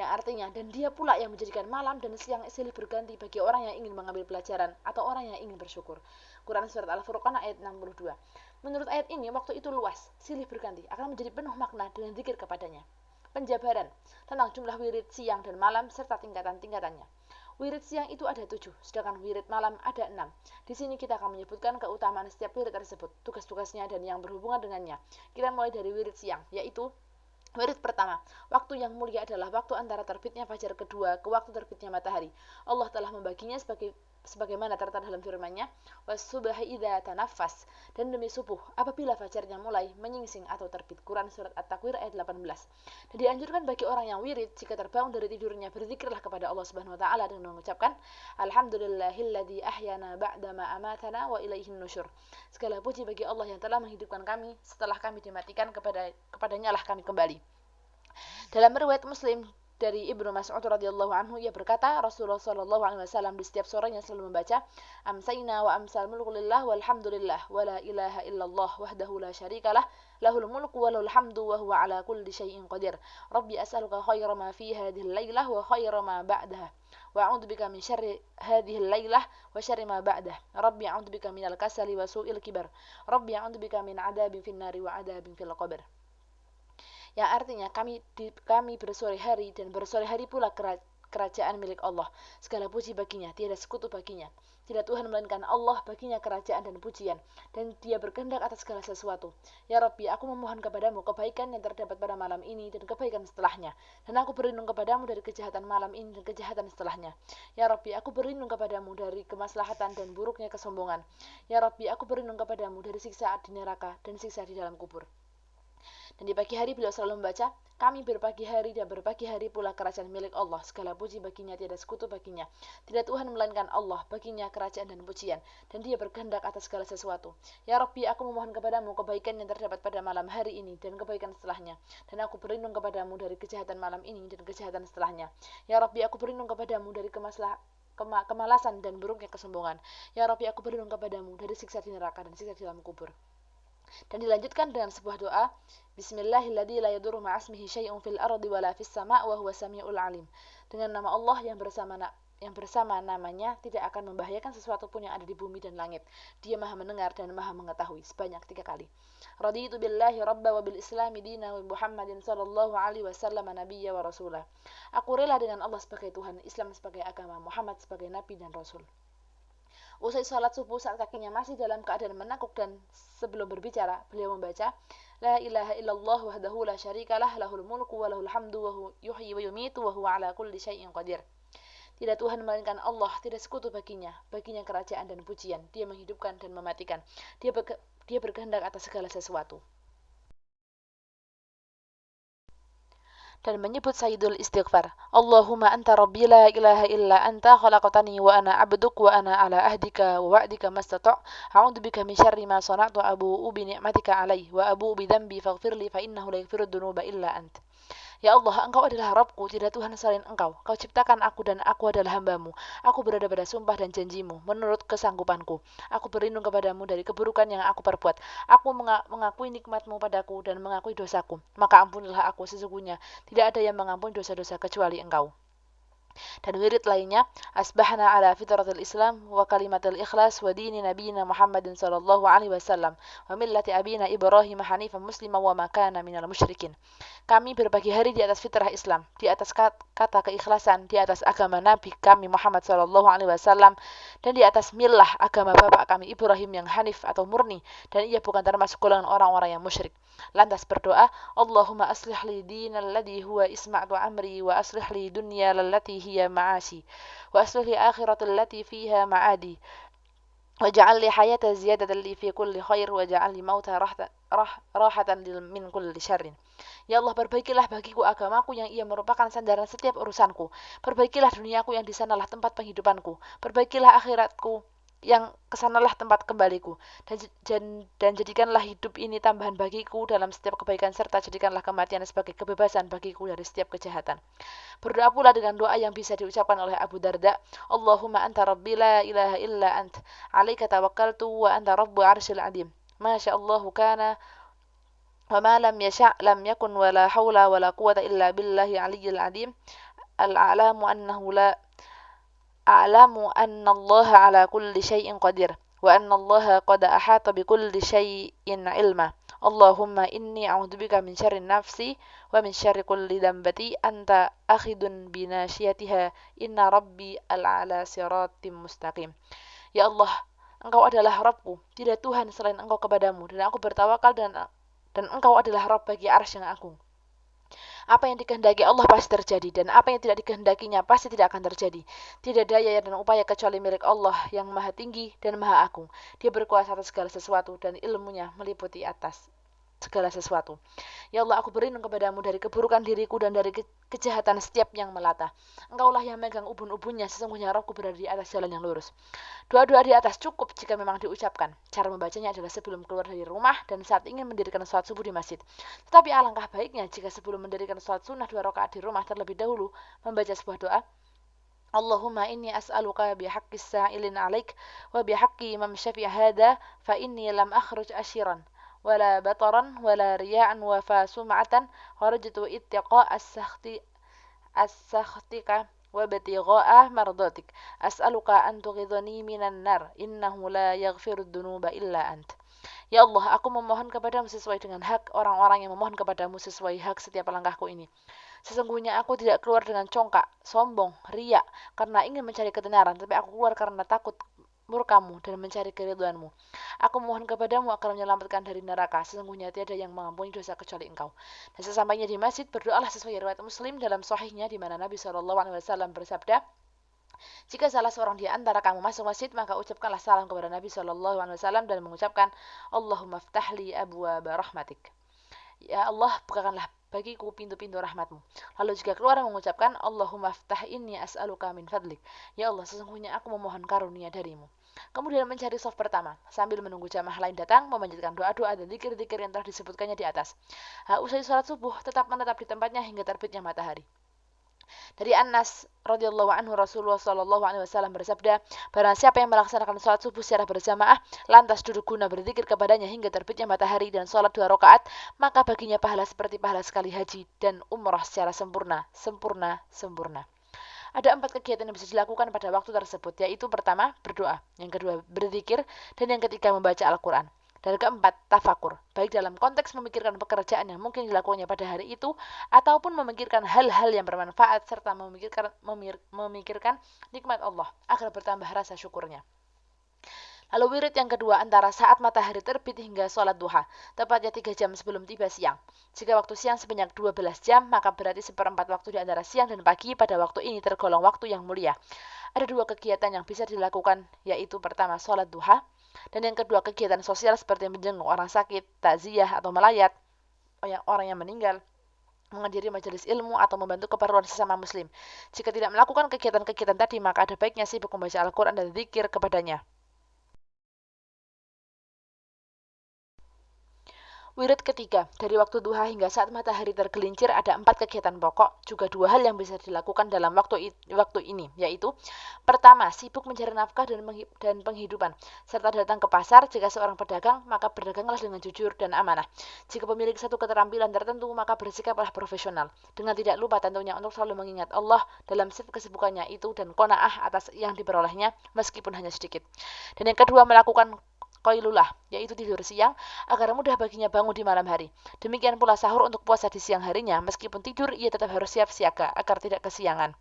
Yang artinya, dan dia pula yang menjadikan malam dan siang silih berganti bagi orang yang ingin mengambil pelajaran atau orang yang ingin bersyukur. Quran Surat Al-Furqan ayat 62. Menurut ayat ini, waktu itu luas, silih berganti, akan menjadi penuh makna dengan zikir kepadanya. Penjabaran tentang jumlah wirid siang dan malam serta tingkatan-tingkatannya. Wirid siang itu ada 7, sedangkan wirid malam ada 6. Di sini kita akan menyebutkan keutamaan setiap wirid tersebut, tugas-tugasnya dan yang berhubungan dengannya. Kita mulai dari wirid siang, yaitu Wirid pertama, waktu yang mulia adalah waktu antara terbitnya fajar, kedua ke waktu terbitnya matahari. Allah telah membaginya sebagaimana tertera dalam firman-Nya, "Was-subhi idza tanaffas," dan demi subuh apabila fajarnya mulai menyingsing atau terbit. Quran surat At-Takwir ayat 18. Dan dianjurkan bagi orang yang wirid jika terbangun dari tidurnya berzikirlah kepada Allah Subhanahu wa taala dengan mengucapkan alhamdulillahilladzi ahyana ba'dama amatana wa ilaihin nusyur. Segala puji bagi Allah yang telah menghidupkan kami setelah kami dimatikan, kepadanya lah kami kembali. Dalam riwayat Muslim dari Ibnu Mas'ud radhiyallahu anhu, ia berkata, Rasulullah sallallahu alaihi wasallam di setiap sorenya selalu membaca, amsayna wa amsal mulku lillah walhamdulillah wa la ilaha illallah wahdahu la syarikalah lahul mulku wa lahul hamdu wa huwa ala kulli syai'in qadir. Rabbi as'aluka khaira ma fi hadhihi al-lailah wa khaira ma ba'daha. Wa a'udzu bika min syarri hadhihi al-lailah wa syarri ma ba'daha. Rabbi a'udzu bika minal kasali wa su'il kibar. Rabbi a'udzu bika min adabin fin-nari wa adabin fil qabr. Yang artinya kami bersore hari dan bersore hari pula kerajaan milik Allah. Segala puji baginya, tiada sekutu baginya. Tidak Tuhan melainkan Allah, baginya kerajaan dan pujian, dan Dia berkehendak atas segala sesuatu. Ya Rabbi, aku memohon kepadamu kebaikan yang terdapat pada malam ini dan kebaikan setelahnya. Dan aku berlindung kepadamu dari kejahatan malam ini dan kejahatan setelahnya. Ya Rabbi, aku berlindung kepadamu dari kemaslahatan dan buruknya kesombongan. Ya Rabbi, aku berlindung kepadamu dari siksa di neraka dan siksa di dalam kubur. Dan di pagi hari beliau selalu membaca, kami berpagi hari dan berpagi hari pula kerajaan milik Allah. Segala puji baginya, tiada sekutu baginya. Tidak Tuhan melainkan Allah, baginya kerajaan dan pujian. Dan Dia berkehendak atas segala sesuatu. Ya Rabbi, aku memohon kepadamu kebaikan yang terdapat pada malam hari ini dan kebaikan setelahnya. Dan aku berlindung kepadamu dari kejahatan malam ini dan kejahatan setelahnya. Ya Rabbi, aku berlindung kepadamu dari kemalasan dan buruknya kesombongan. Ya Rabbi, aku berlindung kepadamu dari siksa di neraka dan siksa di dalam kubur. Dan dilanjutkan dengan sebuah doa, Bismillahilladzi la yadurru ma'asmihi syai'un fil ardi wala fis sama' wa huwa samiul alim. Dengan nama Allah yang bersama namanya tidak akan membahayakan sesuatu pun yang ada di bumi dan langit. Dia Maha mendengar dan Maha mengetahui, sebanyak 3 kali. Raditu billahi rabba wa bil islami dina wa Muhammadin sallallahu alaihi wasallam nabiyya wa rasulah. Aku rela dengan Allah sebagai Tuhan, Islam sebagai agama, Muhammad sebagai nabi dan rasul. Usai sholat subuh saat kakinya masih dalam keadaan menakuk dan sebelum berbicara, beliau membaca, La ilaha illallah wahdahu la syarikalah lahul mulku wa lahul hamdu wa yuhyi wa yumitu wa huwa ala kulli syai'in qadir. Tidak Tuhan melainkan Allah, tidak sekutu baginya kerajaan dan pujian. Dia menghidupkan dan mematikan. Dia berkehendak atas segala sesuatu. Dan menyebut sayyidul istighfar. Allahumma anta rabbi la ilaha illa anta khalaqtani wa ana abduk wa ana ala ahdika wa wa'dika mastata' a'udzu bika min syarri ma sana'tu abu'u bi ni'matika alayya wa abu'u bi dhanbi faghfirli fa innahu la yaghfiru dzunuba illa ant. Ya Allah, Engkau adalah Rabbku, tidak Tuhan selain Engkau. Kau ciptakan aku dan aku adalah hambamu. Aku berada pada sumpah dan janjimu, menurut kesanggupanku. Aku berlindung kepadamu dari keburukan yang aku perbuat. Aku mengakui nikmatmu padaku dan mengakui dosaku. Maka ampunilah aku sesungguhnya. Tidak ada yang mengampuni dosa-dosa kecuali Engkau. Dan wirid lainnya, asbahna ala fitratil Islam wa kalimatil ikhlas wa dini nabiyina Muhammadin sallallahu alaihi wasallam wa millati abina Ibrahim hanifan muslima wa makana minal musyrikin. Kami berbagi hari di atas fitrah Islam, di atas kata keikhlasan, di atas agama Nabi kami Muhammad sallallahu alaihi wasallam, dan di atas millah agama bapak kami Ibrahim yang hanif atau murni, dan ia bukan termasuk golongan orang-orang yang musyrik. Lantas berdoa, Allahumma aslih li dinal ladzi huwa isma'u amri wa aslih li dunya allati hiya ma'ashi wa aslih li akhirati allati fiha ma'adi waj'al li hayata ziyadatan li fi kulli khair waj'al li mauta rahatan min kulli syarrin. Ya Allah, perbaikilah bagiku agamaku yang ia merupakan sandaran setiap urusanku. Perbaikilah duniaku yang di sanalah tempat penghidupanku. Perbaikilah akhiratku yang kesanalah tempat kembaliku. Dan jadikanlah hidup ini tambahan bagiku dalam setiap kebaikan, serta jadikanlah kematian sebagai kebebasan bagiku dari setiap kejahatan. Berdoa pula dengan doa yang bisa diucapkan oleh Abu Darda, Allahumma anta rabbi la ilaha illa ant, alaika tawakkaltu wa anta rabbu arsyil adim. Masya Allahu kana wa ma lam yasha' lam yakun wa la hawla wa la quwata illa billahi aliyyil adim. Al-a'lamu annahu la أعلم أن الله على كل شيء قدير وأن الله قد أحاط بكل شيء علما اللهم إني أعوذ بك من شر النفس ومن شر كل ذنبة أنت أخذ بناشيتها إن ربي على صراط مستقيم. Ya Allah, Engkau adalah Rabbku, tidak Tuhan selain Engkau kepadamu, dan aku bertawakal dan Engkau adalah Rabb bagi arsy yang agung. Apa yang dikehendaki Allah pasti terjadi, dan apa yang tidak dikehendakinya pasti tidak akan terjadi. Tidak daya dan upaya kecuali milik Allah yang maha tinggi dan maha agung. Dia berkuasa atas segala sesuatu, dan ilmunya meliputi atas segala sesuatu. Ya Allah, aku berlindung kepadamu dari keburukan diriku dan dari kejahatan setiap yang melata. Engkaulah yang megang ubun-ubunnya, sesungguhnya rohku berada di atas jalan yang lurus. Doa-doa di atas cukup jika memang diucapkan. Cara membacanya adalah sebelum keluar dari rumah dan saat ingin mendirikan sholat subuh di masjid. Tetapi alangkah baiknya jika sebelum mendirikan sholat sunnah 2 rakaat di rumah terlebih dahulu membaca sebuah doa. Allahumma inni as'aluka bihaqqis sa'ilin alaik wa bihaqqi imam syafi' hada fa inni lam akhruj ashiran wala bataran wala riya'an wa fa sum'atan kharajtu ittiqa as-sakhtika wa batigha'a mardatik as'aluka an tughidhani minan nar innahu la yaghfiru dhunuba illa ant. Ya Allah, aku memohon kepadamu sesuai dengan hak orang-orang yang memohon kepadamu sesuai hak setiap langkahku ini. Sesungguhnya aku tidak keluar dengan congkak, sombong, riak, karena ingin mencari ketenaran, tapi aku keluar karena takut murkamu dan mencari keridhaanmu. Aku mohon kepadamu agar menyelamatkan dari neraka. Sesungguhnya tiada yang mengampuni dosa kecuali Engkau. Dan sesampainya di masjid, berdoalah sesuai riwayat Muslim dalam sahihnya di mana Nabi SAW bersabda, jika salah seorang di antara kamu masuk masjid, maka ucapkanlah salam kepada Nabi SAW dan mengucapkan, Allahumma ftahli abwaaba rahmatik. Ya Allah, bukakanlah bagiku pintu-pintu rahmatmu. Lalu jika keluar mengucapkan, Allahumma ftah inni as'aluka min fadlik. Ya Allah, sesungguhnya aku memohon karunia darimu. Kemudian mencari soft pertama, sambil menunggu jamaah lain datang, memanjatkan doa-doa dan zikir-zikir yang telah disebutkannya di atas. Usai sholat subuh, tetap menetap di tempatnya hingga terbitnya matahari. Dari Anas radhiyallahu anhu Rasulullah sallallahu alaihi wasallam bersabda, barang siapa yang melaksanakan salat subuh secara berjamaah lantas duduk guna berzikir kepadanya hingga terbitnya matahari dan salat 2 rakaat, maka baginya pahala seperti pahala sekali haji dan umrah secara sempurna. Ada 4 kegiatan yang bisa dilakukan pada waktu tersebut, yaitu pertama, berdoa, yang kedua, berzikir, dan yang ketiga, membaca Al-Quran. Dan keempat, tafakur, baik dalam konteks memikirkan pekerjaan yang mungkin dilakukannya pada hari itu, ataupun memikirkan hal-hal yang bermanfaat, serta memikirkan nikmat Allah, agar bertambah rasa syukurnya. Lalu wirid yang kedua antara saat matahari terbit hingga sholat duha, tepatnya 3 jam sebelum tiba siang. Jika waktu siang sebanyak 12 jam, maka berarti seperempat waktu di antara siang dan pagi pada waktu ini tergolong waktu yang mulia. Ada 2 kegiatan yang bisa dilakukan, yaitu pertama sholat duha, dan yang kedua kegiatan sosial seperti menjenguk orang sakit, takziah atau melayat orang yang meninggal, menghadiri majelis ilmu atau membantu keperluan sesama muslim. Jika tidak melakukan kegiatan-kegiatan tadi, maka ada baiknya sibuk membaca Al-Quran dan zikir kepadanya. Wirid ketiga, dari waktu duha hingga saat matahari tergelincir ada 4 kegiatan pokok, juga 2 hal yang bisa dilakukan dalam waktu ini, yaitu pertama, sibuk mencari nafkah dan penghidupan, serta datang ke pasar. Jika seorang pedagang, maka berdaganglah dengan jujur dan amanah. Jika pemilik satu keterampilan tertentu, maka bersikaplah profesional, dengan tidak lupa tentunya untuk selalu mengingat Allah dalam setiap kesibukannya itu dan qanaah atas yang diperolehnya, meskipun hanya sedikit. Dan yang kedua, melakukan Qailulah, yaitu tidur siang, agar mudah baginya bangun di malam hari. Demikian pula sahur untuk puasa di siang harinya, meskipun tidur, ia tetap harus siap siaga, agar tidak kesiangan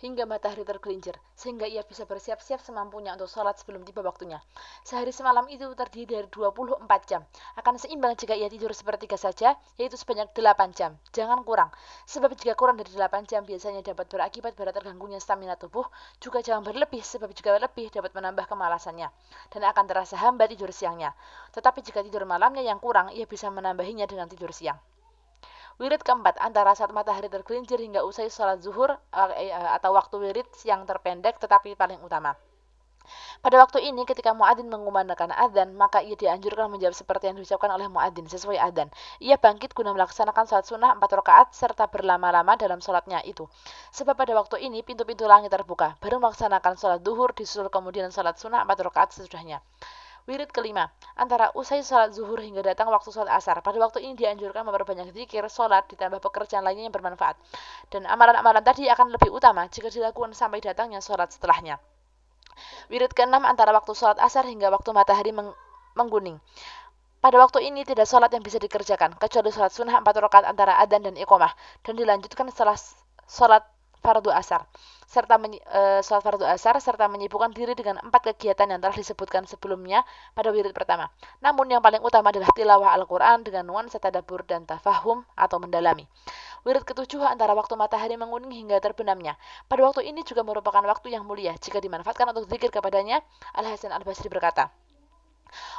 hingga matahari tergelincir, sehingga ia bisa bersiap-siap semampunya untuk sholat sebelum tiba waktunya. Sehari semalam itu terdiri dari 24 jam. Akan seimbang jika ia tidur sepertiga saja, yaitu sebanyak 8 jam. Jangan kurang, sebab jika kurang dari 8 jam biasanya dapat berakibat pada terganggunya stamina tubuh. Juga jangan berlebih, sebab jika lebih dapat menambah kemalasannya, dan akan terasa hambat tidur siangnya. Tetapi jika tidur malamnya yang kurang, ia bisa menambahinya dengan tidur siang. Wirid keempat, antara saat matahari tergelincir hingga usai sholat zuhur atau waktu wirid yang terpendek tetapi paling utama. Pada waktu ini ketika muadzin mengumandangkan adzan, maka ia dianjurkan menjawab seperti yang diucapkan oleh muadzin sesuai adzan. Ia bangkit guna melaksanakan sholat sunnah 4 rakaat serta berlama-lama dalam sholatnya itu. Sebab pada waktu ini pintu-pintu langit terbuka, baru melaksanakan sholat duhur disusul kemudian sholat sunnah 4 rakaat sesudahnya. Wirid kelima, antara usai sholat zuhur hingga datang waktu sholat asar. Pada waktu ini dianjurkan memperbanyak zikir, sholat, ditambah pekerjaan lainnya yang bermanfaat. Dan amalan-amalan tadi akan lebih utama jika dilakukan sampai datangnya sholat setelahnya. Wirid keenam, antara waktu sholat asar hingga waktu matahari mengguning. Pada waktu ini tidak sholat yang bisa dikerjakan, kecuali sholat sunnah 4 rakaat antara adzan dan iqamah, dan dilanjutkan setelah sholat sholat fardu asar serta menyibukkan diri dengan 4 kegiatan yang telah disebutkan sebelumnya pada wirid pertama. Namun yang paling utama adalah tilawah Al-Quran dengan nuansa tadabbur dan tafahum atau mendalami. Wirid ketujuh antara waktu matahari menguning hingga terbenamnya. Pada waktu ini juga merupakan waktu yang mulia jika dimanfaatkan untuk zikir kepadanya. Al-Hasan Al-Basri berkata,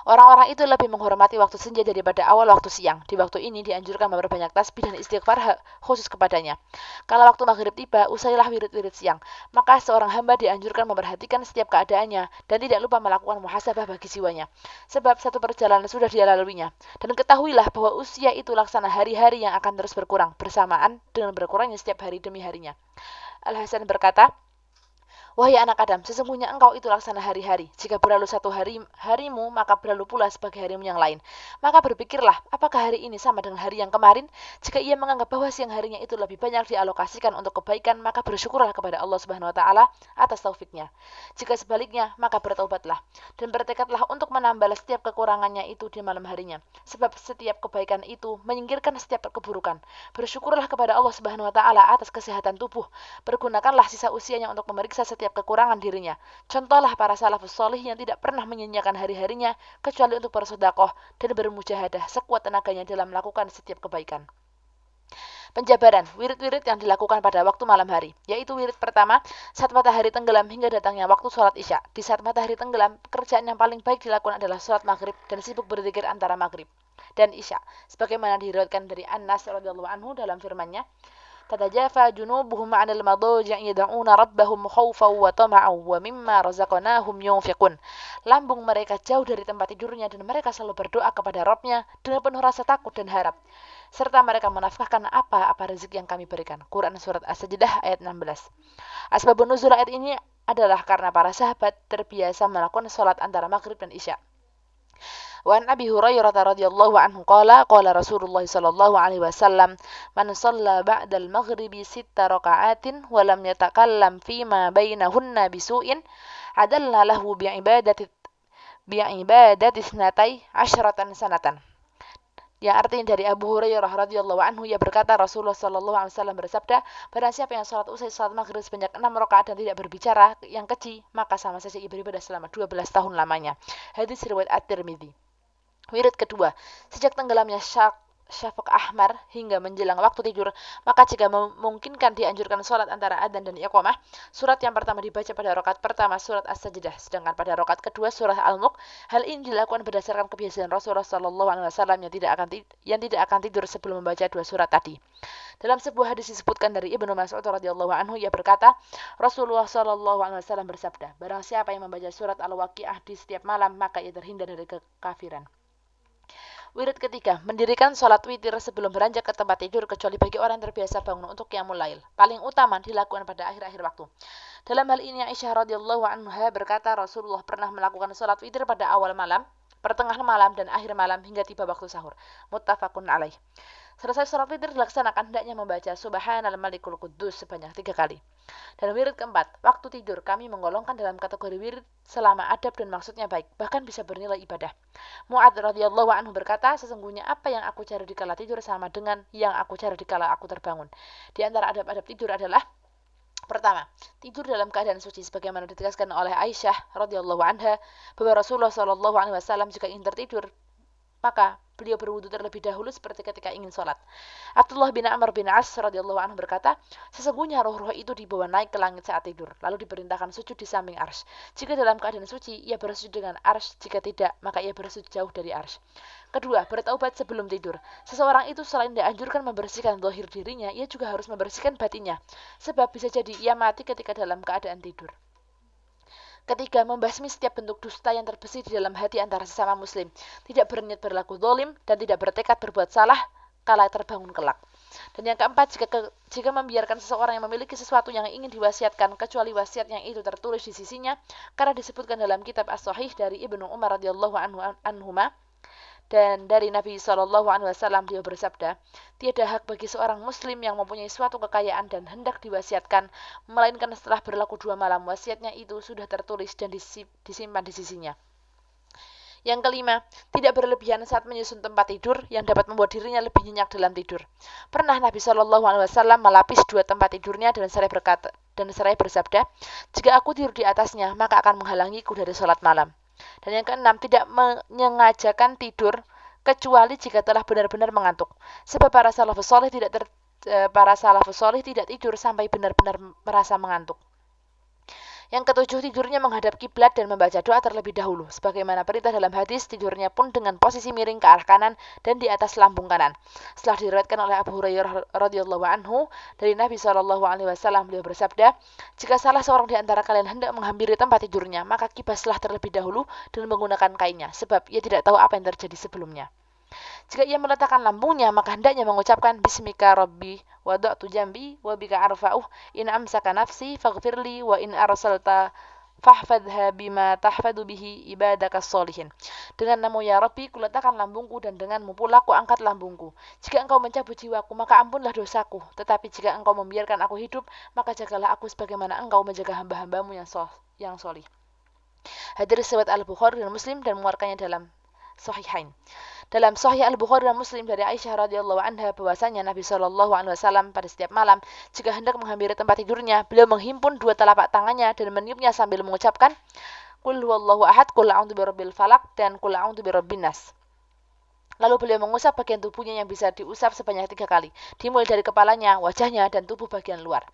orang-orang itu lebih menghormati waktu senja daripada awal waktu siang. Di waktu ini dianjurkan memperbanyak tasbih dan istighfar khusus kepadanya. Kalau waktu maghrib tiba, usailah wirid-wirid siang. Maka seorang hamba dianjurkan memperhatikan setiap keadaannya dan tidak lupa melakukan muhasabah bagi jiwanya. Sebab satu perjalanan sudah dia laluinya. Dan ketahuilah bahwa usia itu laksana hari-hari yang akan terus berkurang bersamaan dengan berkurangnya setiap hari demi harinya. Al-Hasan berkata, wahai anak Adam, sesungguhnya engkau itu laksana hari-hari. Jika berlalu satu harimu, maka berlalu pula sebagai harimu yang lain. Maka berpikirlah, apakah hari ini sama dengan hari yang kemarin? Jika ia menganggap bahwa siang harinya itu lebih banyak dialokasikan untuk kebaikan, maka bersyukurlah kepada Allah Subhanahu wa taala atas taufiknya. Jika sebaliknya, maka bertaubatlah dan bertekadlah untuk menambah setiap kekurangannya itu di malam harinya. Sebab setiap kebaikan itu menyingkirkan setiap keburukan. Bersyukurlah kepada Allah Subhanahu wa taala atas kesehatan tubuh. Pergunakanlah sisa usianya untuk memeriksa setiap kekurangan dirinya. Contohlah para salafus solih yang tidak pernah menyanyiakan hari-harinya kecuali untuk bersedekah dan bermujahadah sekuat tenaganya dalam melakukan setiap kebaikan. Penjabaran, wirid-wirid yang dilakukan pada waktu malam hari, yaitu wirid pertama, saat matahari tenggelam hingga datangnya waktu sholat isya. Di saat matahari tenggelam, pekerjaan yang paling baik dilakukan adalah sholat maghrib dan sibuk berzikir antara maghrib dan isya. Sebagaimana diriwayatkan dari Anas radhiyallahu anhu dalam firman-Nya, تتجافى جنوبهم عن المضاجع يدعون ربهم خوفا وطمعا ومما رزقناهم ينفقون. Lambung mereka jauh dari tempat tidurnya dan mereka selalu berdoa kepada Rabb-Nya dengan penuh rasa takut dan harap. Serta mereka menafkahkan apa-apa rezeki yang kami berikan. Quran Surat As-Sajdah ayat 16. Asbabun nuzul ayat ini adalah karena para sahabat terbiasa melakukan sholat antara maghrib dan isya. وعن أبي هريرة رضي الله عنه قال رسول الله صلى الله عليه وسلم من صلى بعد المغرب 6 ركعات ولم يتكلم فيما بينهن بسوء عدلنا له بعبادة 12 سنة. Yang artinya dari Abu Hurairah radhiyallahu anhu, ia berkata Rasulullah sallallahu alaihi wasallam bersabda, barang siapa yang salat usai salat maghrib sebanyak 6 rakaat dan tidak berbicara yang keji, maka sama saja ia beribadah selama 12 tahun lamanya. Hadis riwayat At-Tirmidzi. Wirid kedua, sejak tenggelamnya syafaq ahmar hingga menjelang waktu tidur, maka jika memungkinkan dianjurkan sholat antara adzan dan iqamah. Surat yang pertama dibaca pada rakaat pertama surat As-Sajdah, sedangkan pada rakaat kedua surah Al-Mulk. Hal ini dilakukan berdasarkan kebiasaan Rasulullah sallallahu alaihi wasallam yang tidak akan tidur sebelum membaca dua surat tadi. Dalam sebuah hadis disebutkan dari Ibnu Mas'ud radhiyallahu anhu, ia berkata, Rasulullah sallallahu alaihi wasallam bersabda, barang siapa yang membaca surat Al-Waqiah di setiap malam, maka ia terhindar dari kekafiran. Wirid ketiga, mendirikan sholat witir sebelum beranjak ke tempat tidur kecuali bagi orang terbiasa bangun untuk qiyamul lail. Paling utama dilakukan pada akhir-akhir waktu. Dalam hal ini Aisyah radhiyallahu anha berkata Rasulullah pernah melakukan sholat witir pada awal malam, pertengahan malam dan akhir malam hingga tiba waktu sahur. Muttafaqun alaih. Selesai sholat witir dilaksanakan hendaknya membaca Subhanal Malikul Quddus sebanyak 3 kali. Dan wirid keempat, waktu tidur kami menggolongkan dalam kategori wirid selama adab dan maksudnya baik, bahkan bisa bernilai ibadah. Mu'adz radhiyallahu anhu berkata, sesungguhnya apa yang aku cari di kala tidur sama dengan yang aku cari di kala aku terbangun. Di antara adab-adab tidur adalah pertama, tidur dalam keadaan suci sebagaimana ditegaskan oleh Aisyah radhiyallahu anha bahwa Rasulullah sallallahu alaihi wasallam jika ingin tertidur maka beliau berwudu terlebih dahulu seperti ketika ingin sholat. Abdullah bin Amr bin As radhiyallahu anhu berkata, sesungguhnya roh-roh itu dibawa naik ke langit saat tidur, lalu diperintahkan sujud di samping arsy. Jika dalam keadaan suci, ia bersujud dengan arsy, jika tidak, maka ia bersujud jauh dari arsy. Kedua, bertaubat sebelum tidur. Seseorang itu selain dianjurkan membersihkan zahir dirinya, ia juga harus membersihkan batinnya, sebab bisa jadi ia mati ketika dalam keadaan tidur. Ketiga, membasmi setiap bentuk dusta yang terbesit di dalam hati antara sesama muslim. Tidak berniat berlaku zalim dan tidak bertekad berbuat salah kala terbangun kelak. Dan yang keempat, jika membiarkan seseorang yang memiliki sesuatu yang ingin diwasiatkan kecuali wasiat yang itu tertulis di sisinya, karena disebutkan dalam kitab As-Sahih dari Ibnu Umar radhiyallahu anhuma dan dari Nabi SAW beliau bersabda, tiada hak bagi seorang muslim yang mempunyai suatu kekayaan dan hendak diwasiatkan, melainkan setelah berlaku 2 malam wasiatnya itu sudah tertulis dan disimpan di sisinya. Yang kelima, tidak berlebihan saat menyusun tempat tidur yang dapat membuat dirinya lebih nyenyak dalam tidur. Pernah Nabi Shallallahu Alaihi Wasallam melapis dua tempat tidurnya dan seraya bersabda, jika aku tidur di atasnya, maka akan menghalangiku dari sholat malam. Dan yang keenam, tidak menyengajakan tidur kecuali jika telah benar-benar mengantuk. Sebab para salafus soleh tidak tidur sampai benar-benar merasa mengantuk. Yang ketujuh, tidurnya menghadap kiblat dan membaca doa terlebih dahulu. Sebagaimana perintah dalam hadis, tidurnya pun dengan posisi miring ke arah kanan dan di atas lambung kanan. Setelah diriwayatkan oleh Abu Hurairah radhiyallahu anhu dari Nabi Shallallahu alaihi wasallam, beliau bersabda, "Jika salah seorang di antara kalian hendak menghampiri tempat tidurnya, maka kibaslah terlebih dahulu dan menggunakan kainnya, sebab ia tidak tahu apa yang terjadi sebelumnya." Jika ia meletakkan lambungnya, maka hendaknya mengucapkan Bismika Rabbi wada'tu jambi wa bika arfa'uh in amsaka nafsi faghfirli wa in arsalta fahfadha bima tahfadu bihi ibadakas solihin. Dengan namamu ya Rabbi, kuletakkan lambungku dan denganmu pula ku angkat lambungku. Jika engkau mencabut jiwaku, maka ampunlah dosaku. Tetapi jika engkau membiarkan aku hidup, maka jagalah aku sebagaimana engkau menjaga hamba-hambamu yang solih. Hadis riwayat Al-Bukhari dan Muslim dan mengeluarkannya dalam Sahihain. Dalam Sahih Al-Bukhari dan Muslim dari Aisyah radhiyallahu anha bahwasanya Nabi Shallallahu alaihi wasallam pada setiap malam jika hendak menghampiri tempat tidurnya, beliau menghimpun dua telapak tangannya dan meniupnya sambil mengucapkan Qul huwallahu ahad, qul a'udzu birabbil falaq dan qul a'udzu birabbin nas. Lalu beliau mengusap bagian tubuhnya yang bisa diusap sebanyak 3 kali, dimulai dari kepalanya, wajahnya, dan tubuh bagian luar.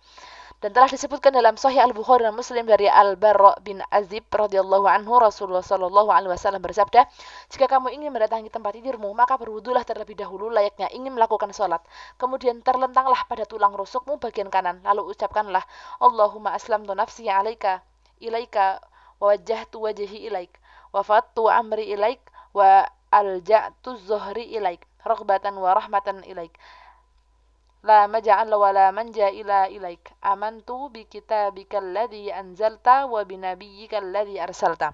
Dan telah disebutkan dalam Sahih Al-Bukhari dan Muslim dari Al-Barra bin Azib radhiyallahu anhu, Rasulullah sallallahu alaihi wasallam bersabda, "Jika kamu ingin mendatangi tempat tidurmu, maka berwudulah terlebih dahulu layaknya ingin melakukan salat. Kemudian terlentanglah pada tulang rusukmu bagian kanan, lalu ucapkanlah, Allahumma aslamtu nafsi ilaika wa wajjahtu wajhi ilaik, wa fattu amri ilaik, wa alja'tu zuhri ilaik, raghbatan wa rahmatan ilaik. La maja'al wa la manja ila ilaik. Amantu bi kitabikal ladzi anzalta wa bi nabiyyikal ladzi arsalta."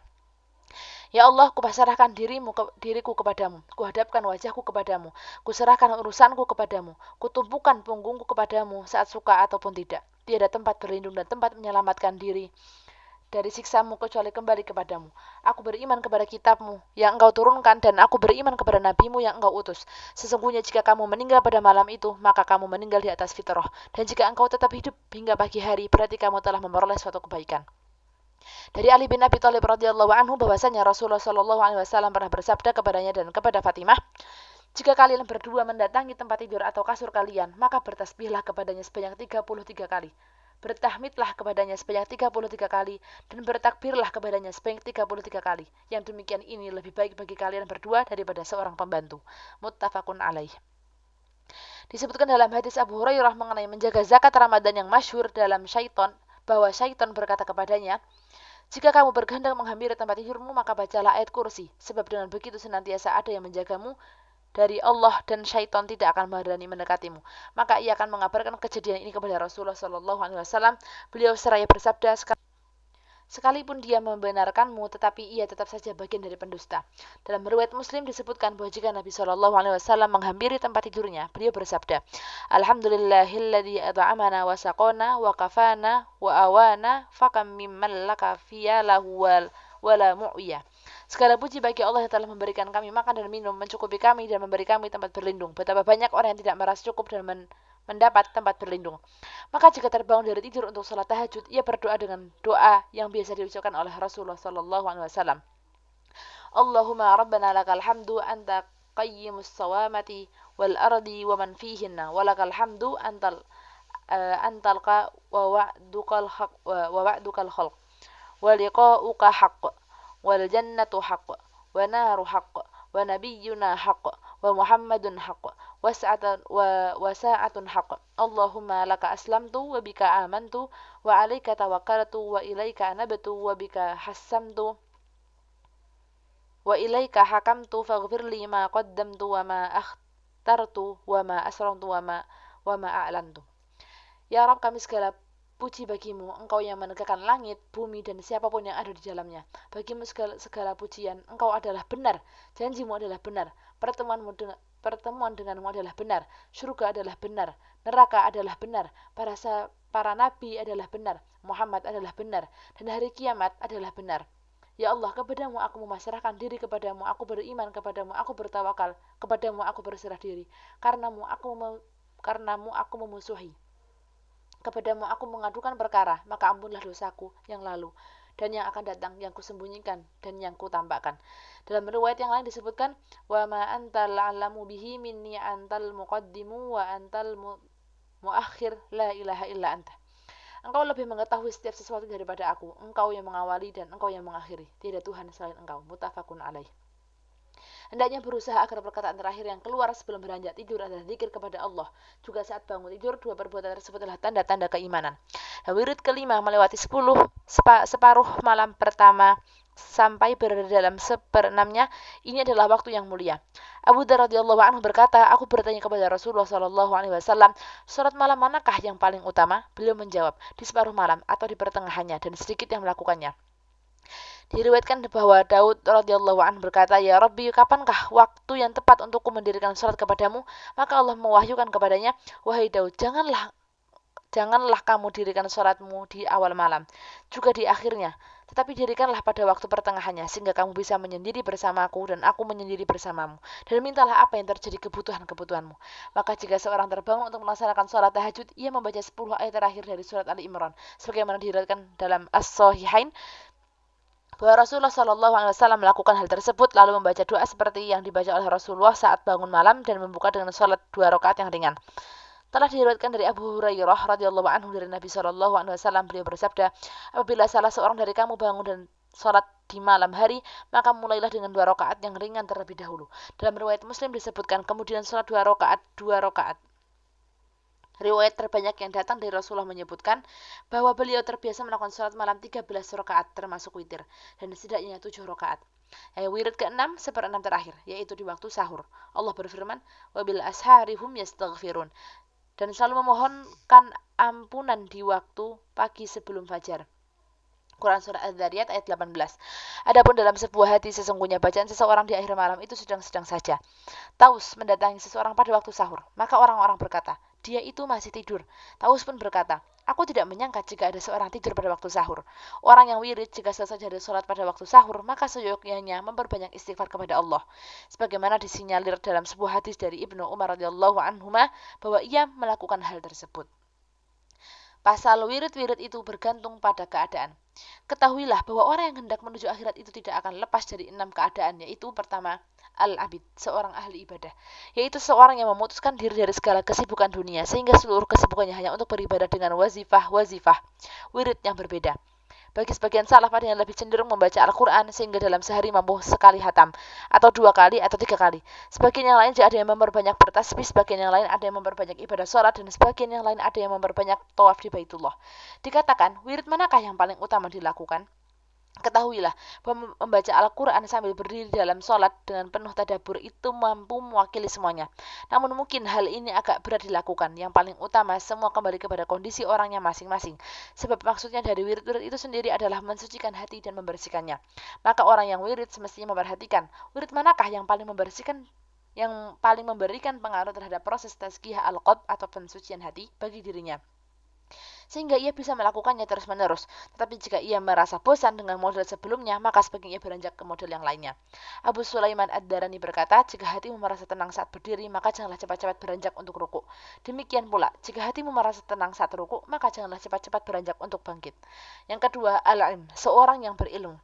Ya Allah, kupasrahkan diriku kepadamu, kuhadapkan wajahku kepadamu, kuserahkan urusanku kepadamu, kutumpukan punggungku kepadamu saat suka ataupun tidak. Tiada tempat berlindung dan tempat menyelamatkan diri dari siksamu kecuali kembali kepadamu. Aku beriman kepada kitabmu yang engkau turunkan dan aku beriman kepada nabimu yang engkau utus. Sesungguhnya jika kamu meninggal pada malam itu, maka kamu meninggal di atas fitrah. Dan jika engkau tetap hidup hingga pagi hari, berarti kamu telah memperoleh suatu kebaikan. Dari Ali bin Abi Thalib radhiyallahu anhu bahwasanya Rasulullah shallallahu alaihi wasallam pernah bersabda kepadanya dan kepada Fatimah, "Jika kalian berdua mendatangi tempat tidur atau kasur kalian, maka bertasbihlah kepadanya sebanyak 33 kali. Bertahmidlah kepadanya sebanyak 33 kali dan bertakbirlah kepadanya sebanyak 33 kali. Yang demikian ini lebih baik bagi kalian berdua daripada seorang pembantu." Muttafaqun alaih. Disebutkan dalam hadis Abu Hurairah mengenai menjaga zakat Ramadan yang masyhur dalam syaitan, bahwa syaitan berkata kepadanya, "Jika kamu berkehendak menghampiri tempat tidurmu, maka bacalah ayat kursi, sebab dengan begitu senantiasa ada yang menjagamu dari Allah dan syaitan tidak akan berani mendekatimu." Maka ia akan mengabarkan kejadian ini kepada Rasulullah Shallallahu alaihi wasallam. Beliau seraya bersabda, "Sekalipun dia membenarkanmu, tetapi ia tetap saja bagian dari pendusta." Dalam riwayat Muslim disebutkan bahwa jika Nabi Shallallahu alaihi wasallam menghampiri tempat tidurnya, beliau bersabda, "Alhamdulillahilladzi at'amana wa saqana wa kafana wa awana fakam mimman laka fiyalahu wala mu'iyah." Segala puji bagi Allah yang telah memberikan kami makan dan minum, mencukupi kami dan memberi kami tempat berlindung. Betapa banyak orang yang tidak merasa cukup dan mendapat tempat berlindung. Maka jika terbangun dari tidur untuk salat tahajud, ia berdoa dengan doa yang biasa diucapkan oleh Rasulullah sallallahu alaihi wasallam. Allahumma rabbana lakal hamdu anta qayyimus sawamati wal ardi wa man fihinna wa lakal hamdu antalqa wa wa'dukal khalq wa liqa'uka haqq wal jannatu haqq wa naru haqq wa nabiyyuna haqq wa muhammadun haqq wa sa'atun haqq. Allahumma laka aslamtu wa bika amantu wa alaika tawakkaltu wa ilaika anabtu wa bika hassamtu wa ilaika hakamtu faghfirli ma qaddamtu wa ma akhtartu wa ma asrartu wa ma a'lantu. Ya Rabb, kami segala puji bagimu, engkau yang menegakkan langit, bumi, dan siapapun yang ada di dalamnya. Bagimu segala pujian, engkau adalah benar, janjimu adalah benar, pertemuan denganmu adalah benar, surga adalah benar, neraka adalah benar, para nabi adalah benar, Muhammad adalah benar, dan hari kiamat adalah benar. Ya Allah, kepadamu aku memasrahkan diri, kepadamu aku beriman, kepadamu aku bertawakal, kepadamu aku berserah diri. Karenamu aku memusuhi. Kepadamu aku mengadukan perkara, maka ampunlah dosaku yang lalu dan yang akan datang, yang kusembunyikan dan yang kutampakkan. Dalam riwayat yang lain disebutkan, wa ma antal alamu bihi minni antal muqaddimu wa antal muakhir la ilaha illa anta. Engkau lebih mengetahui setiap sesuatu daripada aku. Engkau yang mengawali dan engkau yang mengakhiri. Tidak Tuhan selain engkau. Muttafaqun alaih. Hendaknya berusaha agar perkataan terakhir yang keluar sebelum beranjak tidur adalah zikir kepada Allah. Juga saat bangun tidur, dua perbuatan tersebut adalah tanda-tanda keimanan. Nah, wirid kelima melewati 10 separuh malam pertama sampai berada dalam seperenamnya, ini adalah waktu yang mulia. Abu Dzar radhiyallahu anhu berkata, aku bertanya kepada Rasulullah shallallahu alaihi wasallam, salat malam manakah yang paling utama? Beliau menjawab, di separuh malam atau di pertengahannya, dan sedikit yang melakukannya. Diriwayatkan bahwa Daud radhiyallahu anhu berkata, ya Rabbi, kapankah waktu yang tepat untukku mendirikan salat kepadamu? Maka Allah mewahyukan kepadanya, wahai Daud, janganlah kamu dirikan salatmu di awal malam, juga di akhirnya, tetapi dirikanlah pada waktu pertengahannya, sehingga kamu bisa menyendiri bersamaku dan aku menyendiri bersamamu. Dan mintalah apa yang terjadi kebutuhan-kebutuhanmu. Maka jika seorang terbangun untuk melaksanakan sholat tahajud, ia membaca 10 ayat terakhir dari surat Ali Imran, sebagaimana diriwayatkan dalam As-Sahihain, bahwa Rasulullah Shallallahu Alaihi Wasallam melakukan hal tersebut lalu membaca doa seperti yang dibaca oleh Rasulullah saat bangun malam dan membuka dengan sholat 2 rakaat yang ringan. Telah diriwayatkan dari Abu Hurairah radhiyallahu anhu dari Nabi Shallallahu Alaihi Wasallam, beliau bersabda, apabila salah seorang dari kamu bangun dan sholat di malam hari, maka mulailah dengan 2 rakaat yang ringan terlebih dahulu. Dalam riwayat Muslim disebutkan kemudian sholat 2 rakaat 2 rakaat. Riwayat terbanyak yang datang dari Rasulullah menyebutkan bahwa beliau terbiasa melakukan sholat malam 13 rakaat termasuk witir, dan setidaknya 7 rakaat. Wirid ke-6 seperenam terakhir, yaitu di waktu sahur. Allah berfirman, wabil ashari hum yastaghfirun, dan selalu memohonkan ampunan di waktu pagi sebelum fajar. Quran Surah Az-Zariyat ayat 18. Adapun dalam sebuah hati, sesungguhnya bacaan seseorang di akhir malam itu sedang-sedang saja. Taus mendatangi seseorang pada waktu sahur, maka orang-orang berkata, dia itu masih tidur. Taus pun berkata, aku tidak menyangka jika ada seorang tidur pada waktu sahur. Orang yang wirid jika selesai dari sholat pada waktu sahur, maka seyogyanya memperbanyak istighfar kepada Allah. Sebagaimana disinyalir dalam sebuah hadis dari Ibnu Umar radhiyallahu anhuma bahwa ia melakukan hal tersebut. Pasal wirid-wirid itu bergantung pada keadaan. Ketahuilah bahwa orang yang hendak menuju akhirat itu tidak akan lepas dari 6 keadaan, yaitu pertama, al-abid, seorang ahli ibadah, yaitu seorang yang memutuskan diri dari segala kesibukan dunia, sehingga seluruh kesibukannya hanya untuk beribadah dengan wazifah, wirid yang berbeda. Bagi sebagian salaf ada yang lebih cenderung membaca Al-Quran sehingga dalam sehari mampu sekali hatam, atau 2 kali atau 3 kali. Sebagian yang lain ada yang memperbanyak bertasbih, sebagian yang lain ada yang memperbanyak ibadah sholat, dan sebagian yang lain ada yang memperbanyak tawaf di Baitullah. Dikatakan, wirid manakah yang paling utama dilakukan? Ketahuilah bahwa membaca Al-Quran sambil berdiri dalam sholat dengan penuh tadabbur itu mampu mewakili semuanya. Namun mungkin hal ini agak berat dilakukan. Yang paling utama semua kembali kepada kondisi orangnya masing-masing. Sebab maksudnya dari wirid-wirid itu sendiri adalah mensucikan hati dan membersihkannya. Maka orang yang wirid semestinya memperhatikan wirid manakah yang paling membersihkan, yang paling memberikan pengaruh terhadap proses tazkiyah al-qalb atau pensucian hati bagi dirinya, sehingga ia bisa melakukannya terus-menerus. Tetapi jika ia merasa bosan dengan model sebelumnya, maka sebaiknya ia beranjak ke model yang lainnya. Abu Sulaiman Ad-Darani berkata, jika hatimu merasa tenang saat berdiri, maka janganlah cepat-cepat beranjak untuk ruku. Demikian pula, jika hatimu merasa tenang saat ruku, maka janganlah cepat-cepat beranjak untuk bangkit. Yang kedua, al-ilm, seorang yang berilmu,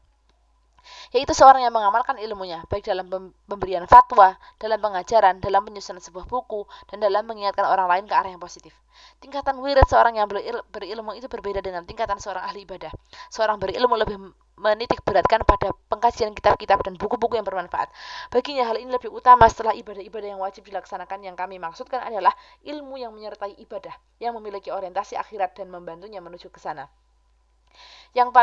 yaitu seorang yang mengamalkan ilmunya, baik dalam pemberian fatwa, dalam pengajaran, dalam penyusunan sebuah buku, dan dalam mengingatkan orang lain ke arah yang positif. Tingkatan wirid seorang yang berilmu itu berbeda dengan tingkatan seorang ahli ibadah. Seorang berilmu lebih menitik beratkan pada pengkajian kitab-kitab dan buku-buku yang bermanfaat. Baginya hal ini lebih utama setelah ibadah-ibadah yang wajib dilaksanakan. Yang kami maksudkan adalah ilmu yang menyertai ibadah, yang memiliki orientasi akhirat dan membantunya menuju ke sana. Yang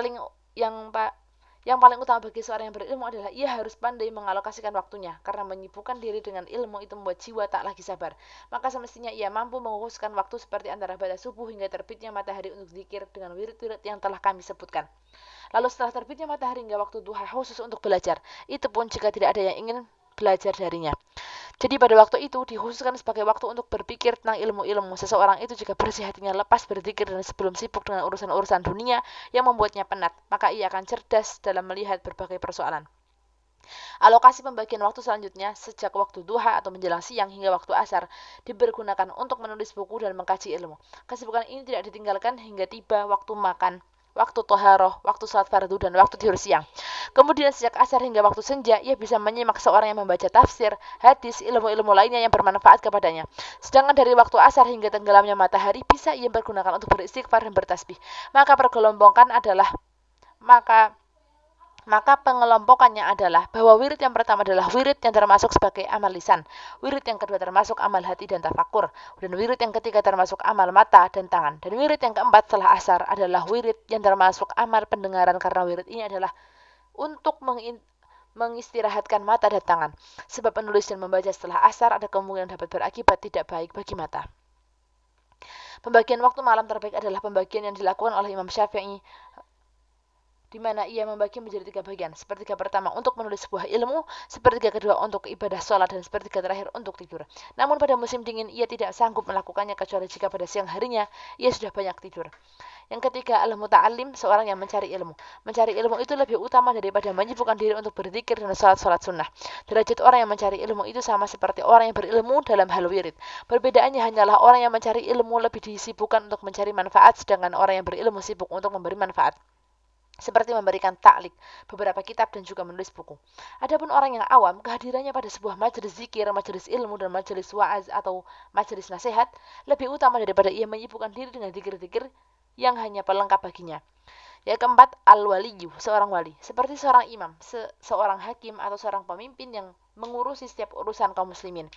paling utama bagi seorang yang berilmu adalah ia harus pandai mengalokasikan waktunya, karena menyibukkan diri dengan ilmu itu membuat jiwa tak lagi sabar. Maka semestinya ia mampu menguruskan waktu seperti antara batas subuh hingga terbitnya matahari untuk zikir dengan wirid-wirid yang telah kami sebutkan. Lalu setelah terbitnya matahari hingga waktu duha khusus untuk belajar. Itu pun jika tidak ada yang ingin belajar darinya. Jadi pada waktu itu dikhususkan sebagai waktu untuk berpikir tentang ilmu-ilmu. Seseorang itu jika bersih hatinya lepas berzikir dan sebelum sibuk dengan urusan-urusan dunia yang membuatnya penat, maka ia akan cerdas dalam melihat berbagai persoalan. Alokasi pembagian waktu selanjutnya sejak waktu duha atau menjelang siang hingga waktu asar dipergunakan untuk menulis buku dan mengkaji ilmu. Kesibukan ini tidak ditinggalkan hingga tiba waktu makan, waktu toharoh, waktu salat fardu, dan waktu tidur siang. Kemudian sejak asar hingga waktu senja, ia bisa menyimak seorang yang membaca tafsir, hadis, ilmu-ilmu lainnya yang bermanfaat kepadanya. Sedangkan dari waktu asar hingga tenggelamnya matahari, bisa ia pergunakan untuk beristighfar dan bertasbih. Maka pergelombokan adalah maka pengelompokannya adalah bahwa wirid yang pertama adalah wirid yang termasuk sebagai amal lisan, wirid yang kedua termasuk amal hati dan tafakur, dan wirid yang ketiga termasuk amal mata dan tangan, dan wirid yang keempat setelah asar adalah wirid yang termasuk amal pendengaran, karena wirid ini adalah untuk mengistirahatkan mata dan tangan. Sebab menulis dan membaca setelah asar ada kemungkinan dapat berakibat tidak baik bagi mata. Pembagian waktu malam terbaik adalah pembagian yang dilakukan oleh Imam Syafi'i, di mana ia membagi menjadi 3 bagian. Sepertiga pertama untuk menulis sebuah ilmu, sepertiga kedua untuk ibadah sholat, dan sepertiga terakhir untuk tidur. Namun pada musim dingin ia tidak sanggup melakukannya kecuali jika pada siang harinya ia sudah banyak tidur. Yang ketiga, al-muta'allim, seorang yang mencari ilmu. Mencari ilmu itu lebih utama daripada menyibukkan diri untuk berzikir dan sholat-sholat sunnah. Derajat orang yang mencari ilmu itu sama seperti orang yang berilmu dalam hal wirid. Perbedaannya hanyalah orang yang mencari ilmu lebih disibukkan untuk mencari manfaat, sedangkan orang yang berilmu sibuk untuk memberi manfaat, seperti memberikan taklik, beberapa kitab, dan juga menulis buku. Adapun orang yang awam, kehadirannya pada sebuah majelis zikir, majelis ilmu, dan majelis wa'az atau majelis nasihat lebih utama daripada ia menyibukkan diri dengan zikir-zikir yang hanya pelengkap baginya. Yang keempat, al-waliyu, seorang wali, seperti seorang imam, seorang hakim, atau seorang pemimpin yang mengurusi setiap urusan kaum muslimin.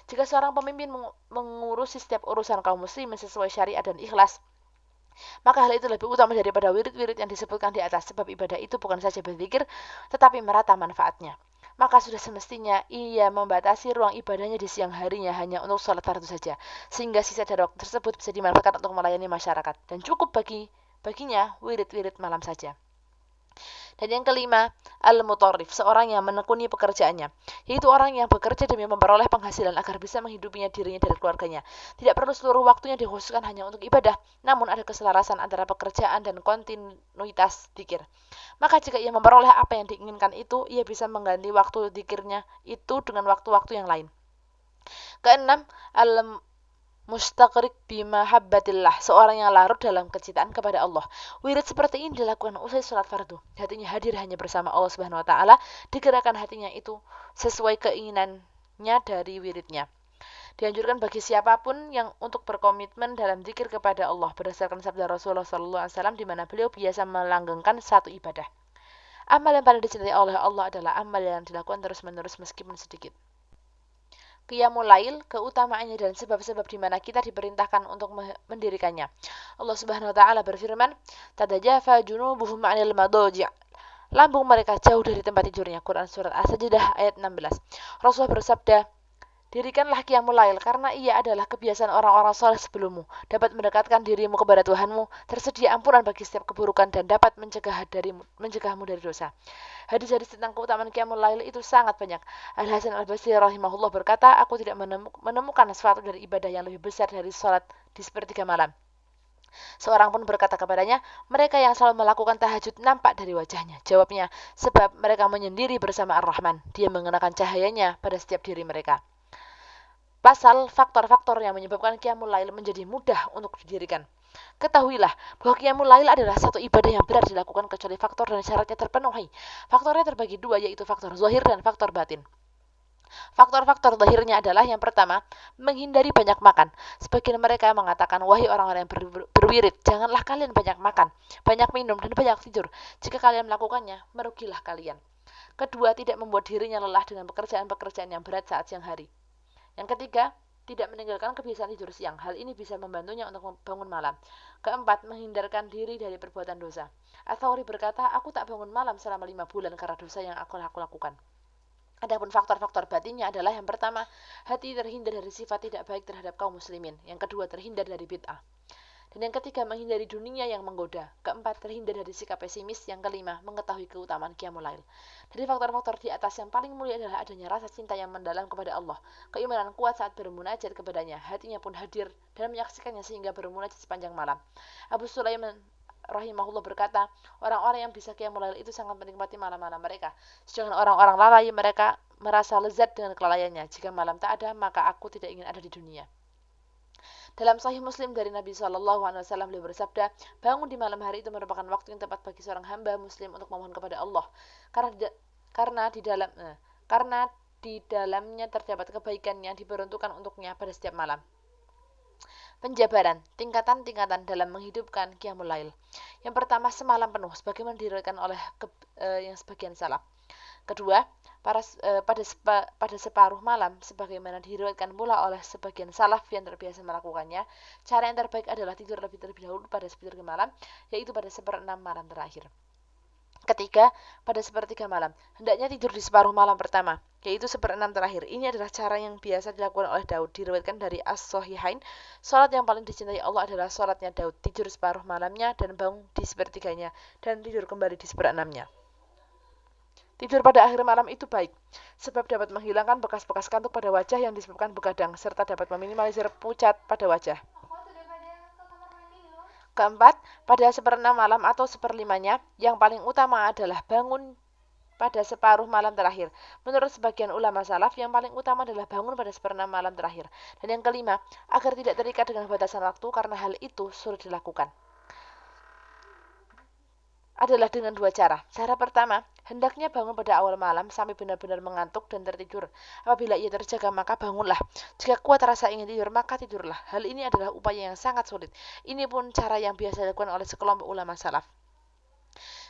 Jika seorang pemimpin mengurusi setiap urusan kaum muslimin sesuai syariat dan ikhlas, maka hal itu lebih utama daripada wirid-wirid yang disebutkan di atas, sebab ibadah itu bukan saja berzikir, tetapi merata manfaatnya. Maka sudah semestinya ia membatasi ruang ibadahnya di siang harinya hanya untuk sholat fardu saja, sehingga sisa dari waktu tersebut bisa dimanfaatkan untuk melayani masyarakat, dan cukup baginya wirid-wirid malam saja. Dan yang kelima, al-mutarrif, seorang yang menekuni pekerjaannya, yaitu orang yang bekerja demi memperoleh penghasilan agar bisa menghidupinya dirinya dan keluarganya. Tidak perlu seluruh waktunya dikhususkan hanya untuk ibadah, namun ada keselarasan antara pekerjaan dan kontinuitas zikir. Maka jika ia memperoleh apa yang diinginkan itu, ia bisa mengganti waktu zikirnya itu dengan waktu-waktu yang lain. Keenam, mustaqrik bimahabbatillah, seorang yang larut dalam kecintaan kepada Allah. Wirid seperti ini dilakukan usai sholat fardu. Hatinya hadir hanya bersama Allah Subhanahu wa taala, digerakkan hatinya itu sesuai keinginannya dari wiridnya. Dianjurkan bagi siapapun yang untuk berkomitmen dalam zikir kepada Allah berdasarkan sabda Rasulullah SAW, di mana beliau biasa melanggengkan satu ibadah. Amal yang paling dicintai oleh Allah adalah amal yang dilakukan terus-menerus meskipun sedikit. Qiyamul Lail, keutamaannya dan sebab-sebab di mana kita diperintahkan untuk mendirikannya. Allah Subhanahu wa taala berfirman, "Tatajafa junubuhum 'anil madaji'." Lambung mereka jauh dari tempat tidurnya. Quran surat As-Sajdah ayat 16. Rasulullah bersabda, "Dirikanlah qiyamul lail karena ia adalah kebiasaan orang-orang saleh sebelummu, dapat mendekatkan dirimu kepada Tuhanmu, tersedia ampunan bagi setiap keburukan, dan dapat mencegahmu dari dosa." Hadis-hadis tentang keutamaan qiyamul lail itu sangat banyak. Al-Hasan Al-Basri rahimahullah berkata, "Aku tidak menemukan sesuatu dari ibadah yang lebih besar dari salat di sepertiga malam." Seorang pun berkata kepadanya, "Mereka yang selalu melakukan tahajud nampak dari wajahnya." Jawabnya, "Sebab mereka menyendiri bersama Ar-Rahman. Dia mengenakan cahayanya pada setiap diri mereka." Pasal faktor-faktor yang menyebabkan qiyamul lail menjadi mudah untuk didirikan. Ketahuilah bahwa qiyamul lail adalah satu ibadah yang berat dilakukan kecuali faktor dan syaratnya terpenuhi. Faktornya terbagi dua, yaitu faktor zahir dan faktor batin. Faktor-faktor zahirnya adalah yang pertama, menghindari banyak makan. Sebagian mereka mengatakan, "Wahai orang-orang yang berwirid, janganlah kalian banyak makan, banyak minum, dan banyak tidur. Jika kalian melakukannya, merugilah kalian." Kedua, tidak membuat dirinya lelah dengan pekerjaan-pekerjaan yang berat saat siang hari. Yang ketiga, tidak meninggalkan kebiasaan tidur siang. Hal ini bisa membantunya untuk bangun malam. Keempat, menghindarkan diri dari perbuatan dosa. Ats-Tsauri berkata, "Aku tak bangun malam selama 5 bulan karena dosa yang aku lakukan." Adapun faktor-faktor batinnya adalah yang pertama, hati terhindar dari sifat tidak baik terhadap kaum muslimin. Yang kedua, terhindar dari bid'ah. Dan yang ketiga, menghindari dunia yang menggoda. Keempat, terhindar dari sikap pesimis. Yang kelima, mengetahui keutamaan Qiyamul Lail. Dari faktor-faktor di atas yang paling mulia adalah adanya rasa cinta yang mendalam kepada Allah, keimanan kuat saat bermunajat kepadanya, hatinya pun hadir dan menyaksikannya sehingga bermunajat sepanjang malam. Abu Sulaiman rahimahullah berkata, orang-orang yang bisa Qiyamul Lail itu sangat menikmati malam-malam mereka. Sedangkan orang-orang lalai mereka merasa lezat dengan kelalaiannya. Jika malam tak ada, maka aku tidak ingin ada di dunia. Dalam Sahih Muslim dari Nabi SAW, beliau bersabda, bangun di malam hari itu merupakan waktu yang tepat bagi seorang hamba Muslim untuk memohon kepada Allah, karena di dalamnya terdapat kebaikan yang diperuntukkan untuknya pada setiap malam. Penjabaran, tingkatan-tingkatan dalam menghidupkan Qiyamul Lail. Yang pertama, semalam penuh, sebagaimana diriwayatkan oleh yang sebagian salaf. Kedua, pada separuh malam, sebagaimana diriwayatkan pula oleh sebagian salaf yang terbiasa melakukannya, cara yang terbaik adalah tidur terlebih dahulu pada sepertiga malam, yaitu pada seperenam malam terakhir. Ketiga, pada sepertiga malam, hendaknya tidur di separuh malam pertama, yaitu seperenam terakhir. Ini adalah cara yang biasa dilakukan oleh Daud, diriwayatkan dari As-Sahihain. Salat yang paling dicintai Allah adalah salatnya Daud, tidur separuh malamnya dan bangun di sepertiganya, dan tidur kembali di seperenamnya. Tidur pada akhir malam itu baik, sebab dapat menghilangkan bekas-bekas kantuk pada wajah yang disebabkan begadang, serta dapat meminimalisir pucat pada wajah. Keempat, pada seperenam malam atau seperlimanya, yang paling utama adalah bangun pada separuh malam terakhir. Menurut sebagian ulama salaf, yang paling utama adalah bangun pada seperenam malam terakhir. Dan yang kelima, agar tidak terikat dengan batasan waktu, karena hal itu sulit dilakukan, adalah dengan dua cara. Cara pertama, hendaknya bangun pada awal malam sampai benar-benar mengantuk dan tertidur. Apabila ia terjaga, maka bangunlah. Jika kuat rasa ingin tidur, maka tidurlah. Hal ini adalah upaya yang sangat sulit. Ini pun cara yang biasa dilakukan oleh sekelompok ulama salaf.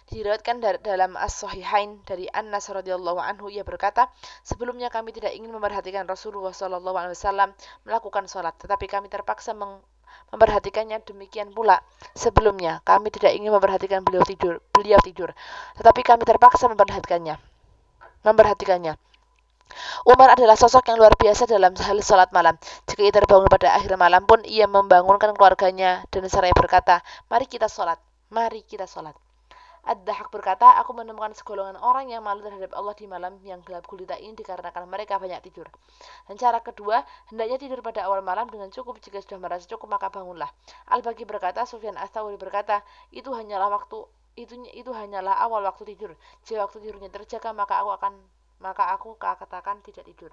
Diriwayatkan dalam As-Sahihain dari Anas radhiyallahu anhu, ia berkata, sebelumnya kami tidak ingin memperhatikan Rasulullah SAW melakukan sholat, tetapi kami terpaksa memperhatikannya. Demikian pula sebelumnya kami tidak ingin memperhatikan beliau tidur, tetapi kami terpaksa memperhatikannya. Umar adalah sosok yang luar biasa dalam hal sholat malam. Jika ia terbangun pada akhir malam pun, ia membangunkan keluarganya dan seraya berkata, mari kita sholat. Ad-Dahhak berkata, aku menemukan segolongan orang yang malu terhadap Allah di malam yang gelap gulita ini dikarenakan mereka banyak tidur. Dan cara kedua, hendaknya tidur pada awal malam dengan cukup. Jika sudah merasa cukup, maka bangunlah. Al-Baqi berkata, Sufyan Ats-Tsauri berkata, itu hanyalah awal waktu tidur. Jika waktu tidurnya terjaga, maka aku katakan tidak tidur.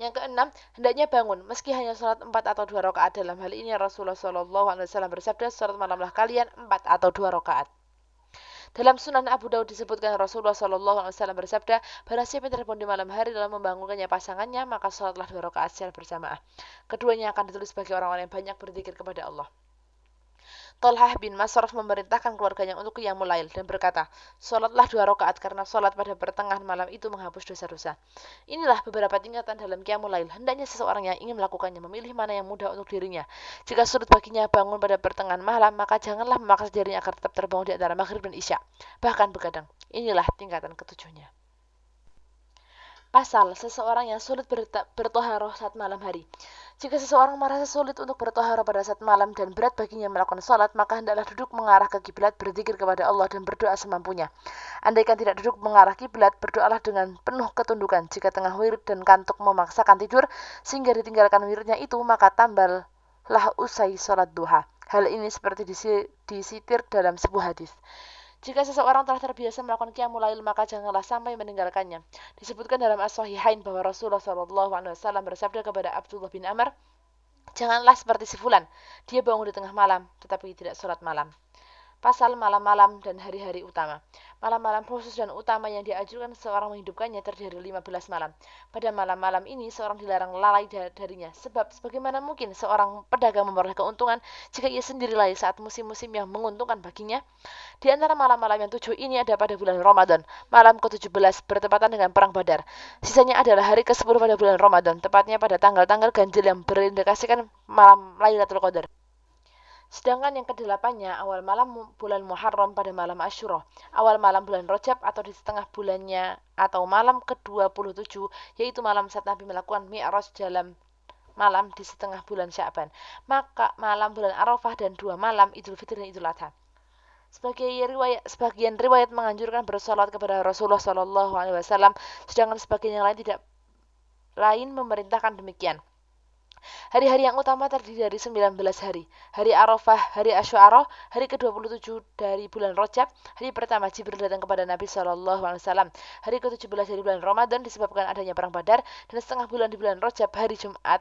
Yang keenam, hendaknya bangun, meski hanya sholat 4 atau 2 rakaat. Dalam hal ini Rasulullah SAW bersabda, sholat malamlah kalian 4 atau 2 rakaat. Dalam Sunan Abu Daud disebutkan Rasulullah SAW bersabda, barang siapa yang terbangun di malam hari dalam membangunkannya pasangannya, maka sholatlah 2 rakaat secara berjamaah. Keduanya akan ditulis bagi orang-orang yang banyak berzikir kepada Allah. Tolhah bin Masraf memerintahkan keluarganya untuk qiyamul lail dan berkata, sholatlah 2 rakaat karena sholat pada pertengahan malam itu menghapus dosa-dosa. Inilah beberapa tingkatan dalam qiyamul lail. Hendaknya seseorang yang ingin melakukannya memilih mana yang mudah untuk dirinya. Jika sulit baginya bangun pada pertengahan malam, maka janganlah memaksa dirinya agar tetap terbangun di antara maghrib dan isya, bahkan begadang. Inilah tingkatan ketujuhnya. Pasal, seseorang yang sulit bertoharoh saat malam hari. Jika seseorang merasa sulit untuk bertoharoh pada saat malam dan berat baginya melakukan sholat, maka hendaklah duduk mengarah ke kiblat, berzikir kepada Allah dan berdoa semampunya. Andaikan tidak duduk mengarah kiblat, berdoalah dengan penuh ketundukan. Jika tengah wirid dan kantuk memaksakan tidur sehingga ditinggalkan wiridnya itu, maka tambahlah usai sholat duha. Hal ini seperti disitir dalam sebuah hadis. Jika seseorang telah terbiasa melakukan qiyamul lail, maka janganlah sampai meninggalkannya. Disebutkan dalam As-Sahihain bahwa Rasulullah SAW bersabda kepada Abdullah bin Amr, janganlah seperti si fulan, dia bangun di tengah malam, tetapi tidak sholat malam. Pasal malam-malam dan hari-hari utama. Malam-malam khusus dan utama yang diajukan seseorang menghidupkannya terdiri dari 15 malam. Pada malam-malam ini seorang dilarang lalai darinya, sebab sebagaimana mungkin seorang pedagang memperoleh keuntungan jika ia sendiri lalai saat musim-musim yang menguntungkan baginya. Di antara malam-malam yang 7 ini ada pada bulan Ramadan, malam ke-17 bertepatan dengan perang Badar. Sisanya adalah hari ke-10 pada bulan Ramadan, tepatnya pada tanggal-tanggal ganjil yang berindikasikan malam Lailatul Qadar. Sedangkan yang ke-8-nya awal malam bulan Muharram pada malam Asyura, awal malam bulan Rajab atau di setengah bulannya atau malam ke-27, yaitu malam saat Nabi melakukan Mi'raj dalam malam di setengah bulan Sya'ban. Maka malam bulan Arafah dan 2 malam Idul Fitri dan Idul Adha. Sebagian riwayat menganjurkan bersolat kepada Rasulullah Shallallahu Alaihi Wasallam, sedangkan sebagian yang lain memerintahkan demikian. Hari-hari yang utama terdiri dari 19 hari. Hari Arafah, hari Asyura, hari ke-27 dari bulan Rajab, hari pertama Jibril datang kepada Nabi SAW. Hari ke-17 dari bulan Ramadan disebabkan adanya perang Badar, dan setengah bulan di bulan Rajab, hari Jumat,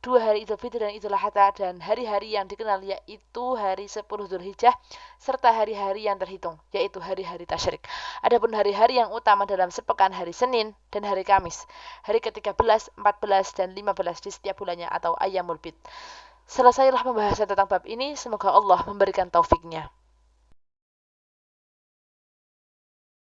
2 hari Idul Fitri dan Idul Adha, dan hari-hari yang dikenal yaitu hari 10 Dzulhijjah serta hari-hari yang terhitung yaitu hari-hari tasyrik. Adapun hari-hari yang utama dalam sepekan, hari Senin dan hari Kamis, hari ke-13, 14 dan 15 di setiap bulannya atau Ayyamul Bid. Selesailah pembahasan tentang bab ini, semoga Allah memberikan taufiknya.